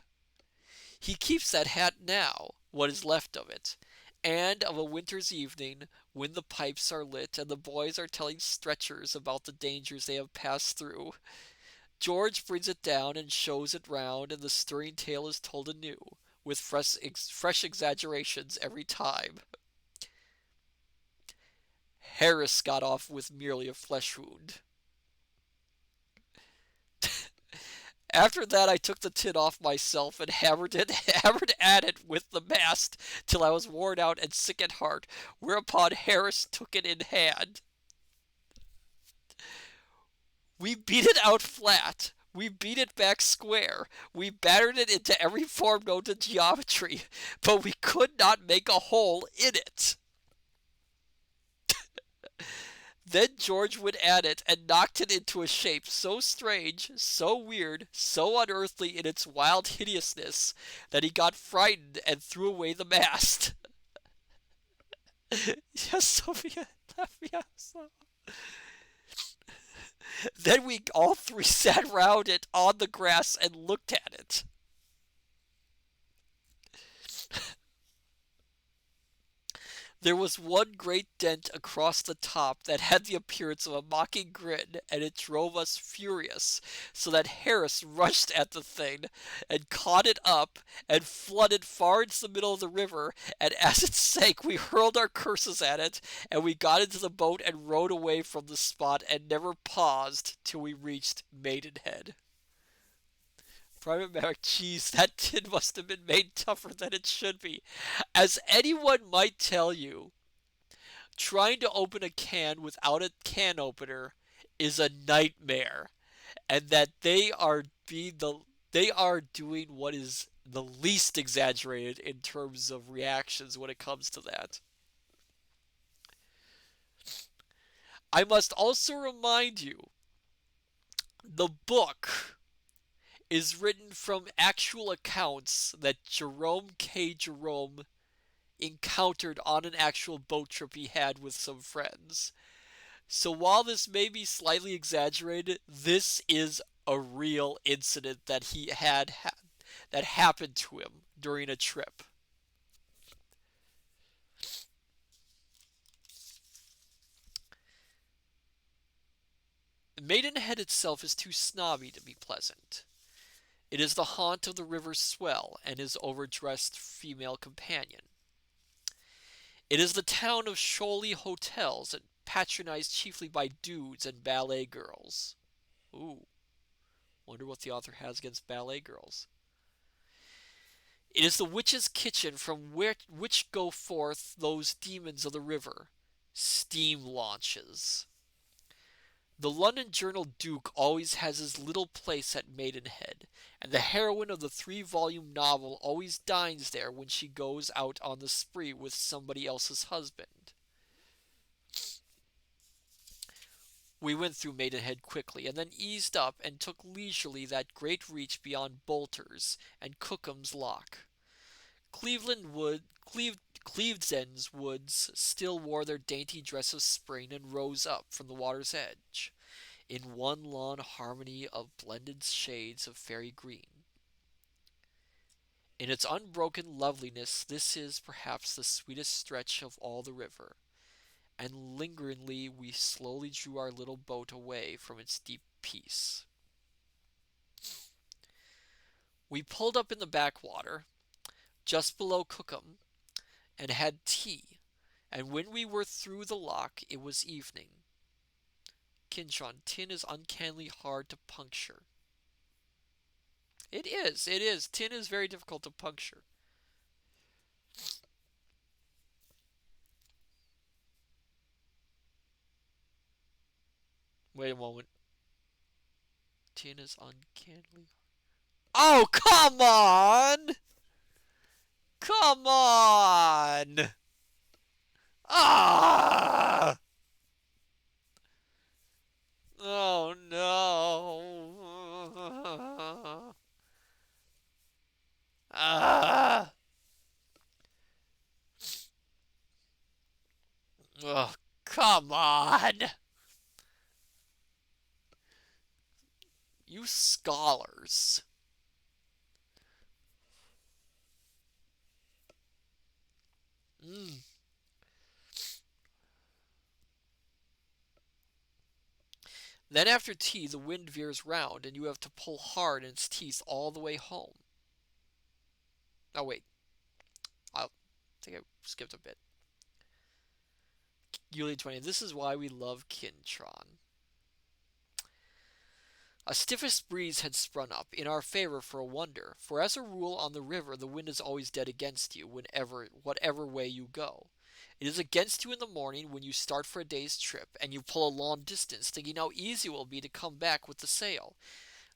He keeps that hat now, what is left of it, and of a winter's evening, when the pipes are lit and the boys are telling stretchers about the dangers they have passed through, George brings it down and shows it round, and the stirring tale is told anew, with fresh exaggerations every time. Harris got off with merely a flesh wound. After that, I took the tin off myself and hammered at it with the mast till I was worn out and sick at heart, whereupon Harris took it in hand. We beat it out flat. We beat it back square. We battered it into every form known to geometry, but we could not make a hole in it. Then George went at it and knocked it into a shape so strange, so weird, so unearthly in its wild hideousness, that he got frightened and threw away the mast. Yes, Sophia, left me out. Then we all three sat round it on the grass and looked at it. There was one great dent across the top that had the appearance of a mocking grin, and it drove us furious, so that Harris rushed at the thing and caught it up and flooded far into the middle of the river, and as it sank we hurled our curses at it, and we got into the boat and rowed away from the spot and never paused till we reached Maidenhead. Private Merrick, geez, that tin must have been made tougher than it should be. As anyone might tell you, trying to open a can without a can opener is a nightmare, and that they are doing what is the least exaggerated in terms of reactions when it comes to that. I must also remind you, the book is written from actual accounts that Jerome K. Jerome encountered on an actual boat trip he had with some friends. So while this may be slightly exaggerated, this is a real incident that that happened to him during a trip. Maidenhead itself is too snobby to be pleasant. It is the haunt of the river's swell and his overdressed female companion. It is the town of showy hotels and patronized chiefly by dudes and ballet girls. Ooh, wonder what the author has against ballet girls. It is the witch's kitchen from which go forth those demons of the river, steam launches. The London Journal Duke always has his little place at Maidenhead, and the heroine of the 3-volume novel always dines there when she goes out on the spree with somebody else's husband. We went through Maidenhead quickly, and then eased up and took leisurely that great reach beyond Bolter's and Cookham's Lock. Clevedon's woods still wore their dainty dress of spring and rose up from the water's edge, in one lawn harmony of blended shades of fairy green. In its unbroken loveliness this is perhaps the sweetest stretch of all the river, and lingeringly we slowly drew our little boat away from its deep peace. We pulled up in the backwater, just below Cookham, and had tea, and when we were through the lock it was evening. Kinchon, tin is uncannily hard to puncture. It is. Tin is very difficult to puncture. Wait a moment. Tin is uncannily. Oh, come on! Come on! Ah! Oh no! Ah! Oh, come on! You scholars. Mm. Then after tea the wind veers round and you have to pull hard in its teeth all the way home. Oh wait, I think I skipped a bit. Yuli 20. This is why we love Kintron. A stiffest breeze had sprung up, in our favor for a wonder, for as a rule on the river the wind is always dead against you, whatever way you go. It is against you in the morning when you start for a day's trip, and you pull a long distance, thinking how easy it will be to come back with the sail.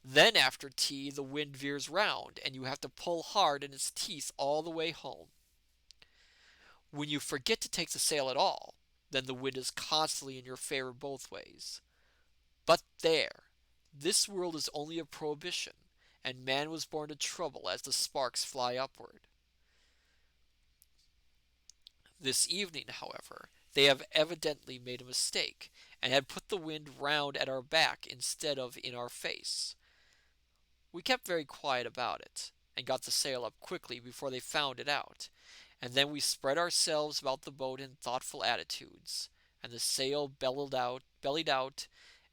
Then after tea the wind veers round, and you have to pull hard in its teeth all the way home. When you forget to take the sail at all, then the wind is constantly in your favor both ways. But there! This world is only a prohibition, and man was born to trouble as the sparks fly upward. This evening, however, they have evidently made a mistake, and had put the wind round at our back instead of in our face. We kept very quiet about it, and got the sail up quickly before they found it out, and then we spread ourselves about the boat in thoughtful attitudes, and the sail bellied out,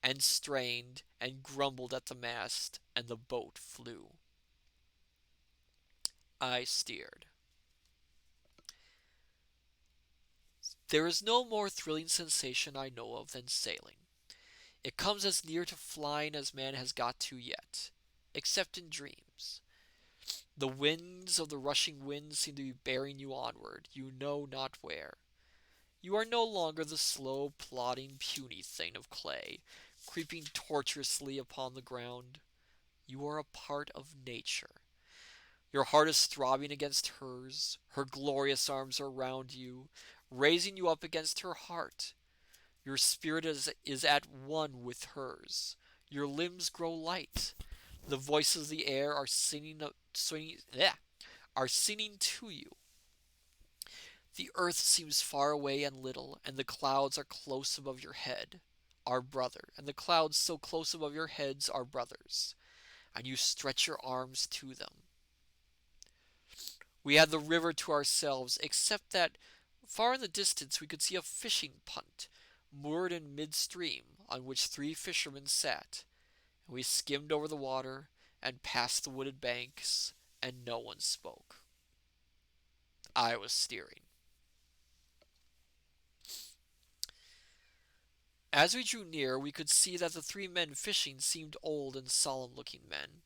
and strained, and grumbled at the mast, and the boat flew. I steered. There is no more thrilling sensation I know of than sailing. It comes as near to flying as man has got to yet, except in dreams. The winds of the rushing wind seem to be bearing you onward, you know not where. You are no longer the slow, plodding, puny thing of clay, creeping tortuously upon the ground. You are a part of nature. Your heart is throbbing against hers. Her glorious arms are round you, raising you up against her heart. Your spirit is at one with hers. Your limbs grow light. The voices of the air are singing to you. The earth seems far away and little, and the clouds are close above your head, our brother, and the clouds so close above your heads are brothers, and you stretch your arms to them. We had the river to ourselves, except that far in the distance we could see a fishing punt, moored in midstream, on which three fishermen sat, and we skimmed over the water and past the wooded banks, and no one spoke. I was steering. As we drew near, we could see that the three men fishing seemed old and solemn-looking men.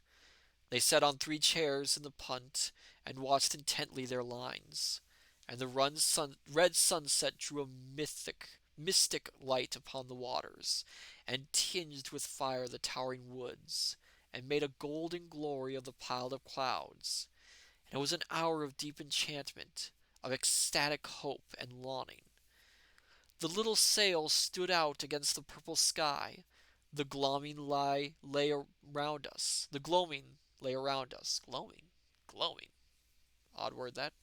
They sat on three chairs in the punt and watched intently their lines, and the red sunset drew a mystic light upon the waters, and tinged with fire the towering woods, and made a golden glory of the piled up clouds. And it was an hour of deep enchantment, of ecstatic hope and longing. The little sail stood out against the purple sky. The gloaming lay around us. The gloaming lay around us. Glowing. Odd word that.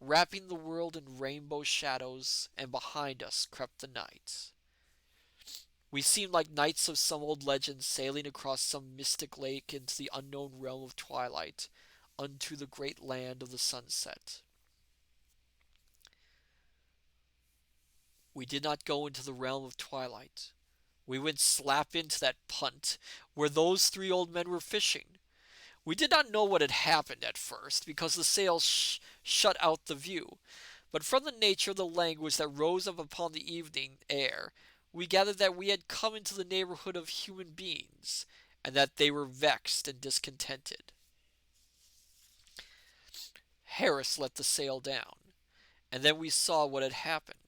Wrapping the world in rainbow shadows, and behind us crept the night. We seemed like knights of some old legend sailing across some mystic lake into the unknown realm of twilight, unto the great land of the sunset. We did not go into the realm of twilight. We went slap into that punt where those three old men were fishing. We did not know what had happened at first, because the sails shut out the view, but from the nature of the language that rose up upon the evening air, we gathered that we had come into the neighborhood of human beings, and that they were vexed and discontented. Harris let the sail down, and then we saw what had happened.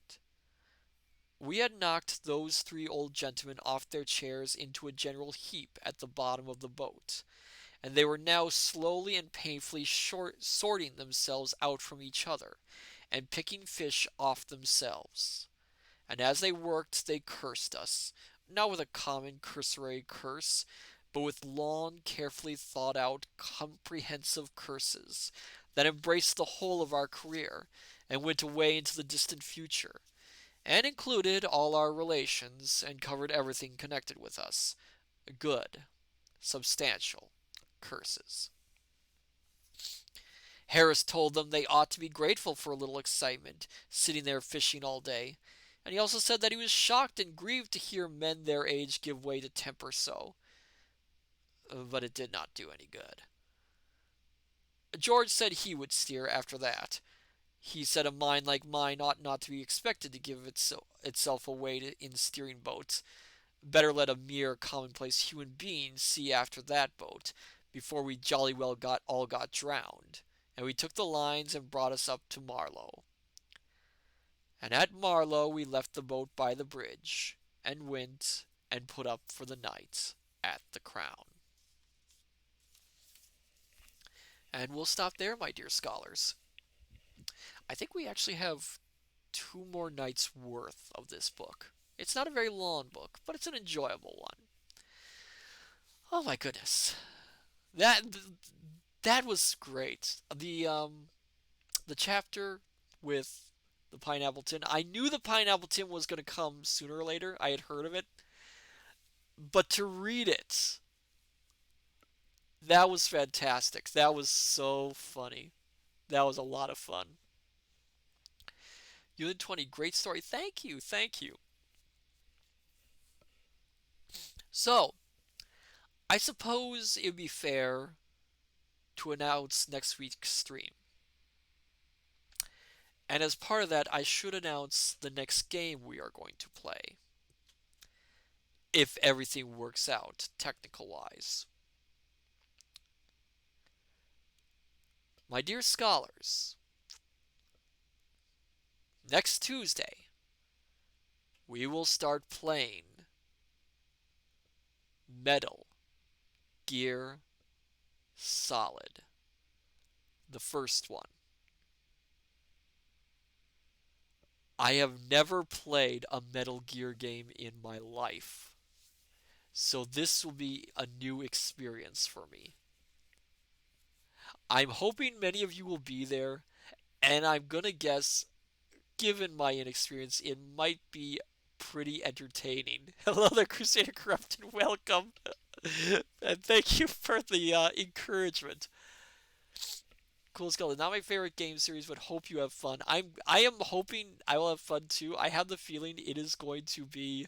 We had knocked those three old gentlemen off their chairs into a general heap at the bottom of the boat, and they were now slowly and painfully sorting themselves out from each other, and picking fish off themselves. And as they worked, they cursed us, not with a common cursory curse, but with long, carefully thought out, comprehensive curses that embraced the whole of our career, and went away into the distant future, and included all our relations, and covered everything connected with us. Good, substantial curses. Harris told them they ought to be grateful for a little excitement, sitting there fishing all day, and he also said that he was shocked and grieved to hear men their age give way to temper so. But it did not do any good. George said he would steer after that. He said a mind like mine ought not to be expected to give itself away in steering boats. Better let a mere commonplace human being see after that boat, before we jolly well got drowned. And we took the lines and brought us up to Marlow. And at Marlow we left the boat by the bridge, and went and put up for the night at the Crown. And we'll stop there, my dear scholars. I think we actually have 2 more nights worth of this book. It's not a very long book, but it's an enjoyable one. Oh my goodness, that that was great. The chapter with the pineapple tin. I knew the pineapple tin was going to come sooner or later. I had heard of it, but to read it, that was fantastic. That was so funny. That was a lot of fun. Unit 20, great story. Thank you, thank you. So, I suppose it would be fair to announce next week's stream. And as part of that, I should announce the next game we are going to play. If everything works out, technical wise. My dear scholars, next Tuesday, we will start playing Metal Gear Solid, the first one. I have never played a Metal Gear game in my life, so this will be a new experience for me. I'm hoping many of you will be there, and I'm gonna guess, given my inexperience, it might be pretty entertaining. Hello there, Crusader Corrupted, welcome! And thank you for the encouragement. Cool Skeleton, not my favorite game series, but hope you have fun. I am hoping I will have fun too. I have the feeling it is going to be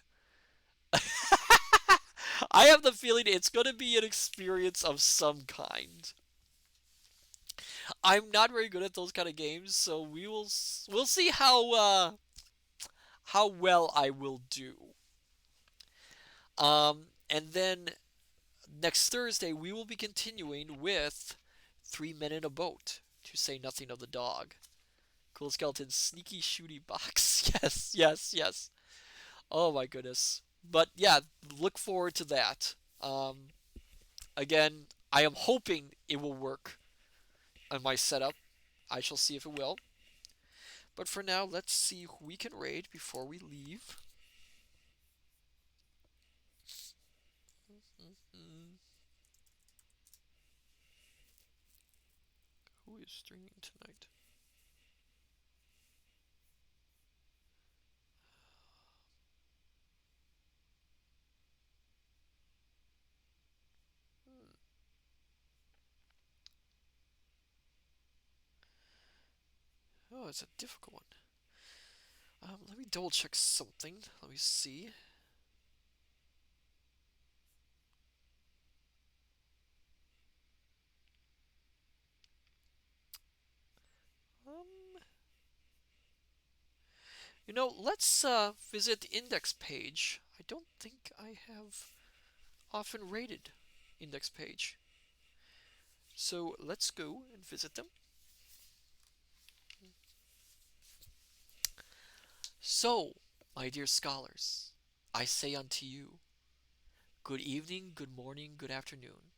I have the feeling it's going to be an experience of some kind. I'm not very good at those kind of games, so we'll see how well I will do. And then next Thursday we will be continuing with 3 Men in a Boat, to say nothing of the dog. Cool Skeleton's sneaky shooty box. Yes, yes, yes. Oh my goodness. But yeah, look forward to that. Again, I am hoping it will work on my setup. I shall see if it will. But for now, let's see who we can raid before we leave. Mm-hmm. Who is streaming tonight? Hmm. Oh, it's a difficult one. Let me double check something. Let me see. Um, let's visit the index page. I don't think I have often rated index page. So let's go and visit them. So, my dear scholars, I say unto you, good evening, good morning, good afternoon,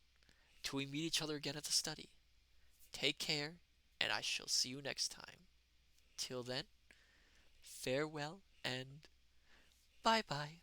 till we meet each other again at the study. Take care, and I shall see you next time. Till then, farewell and bye bye.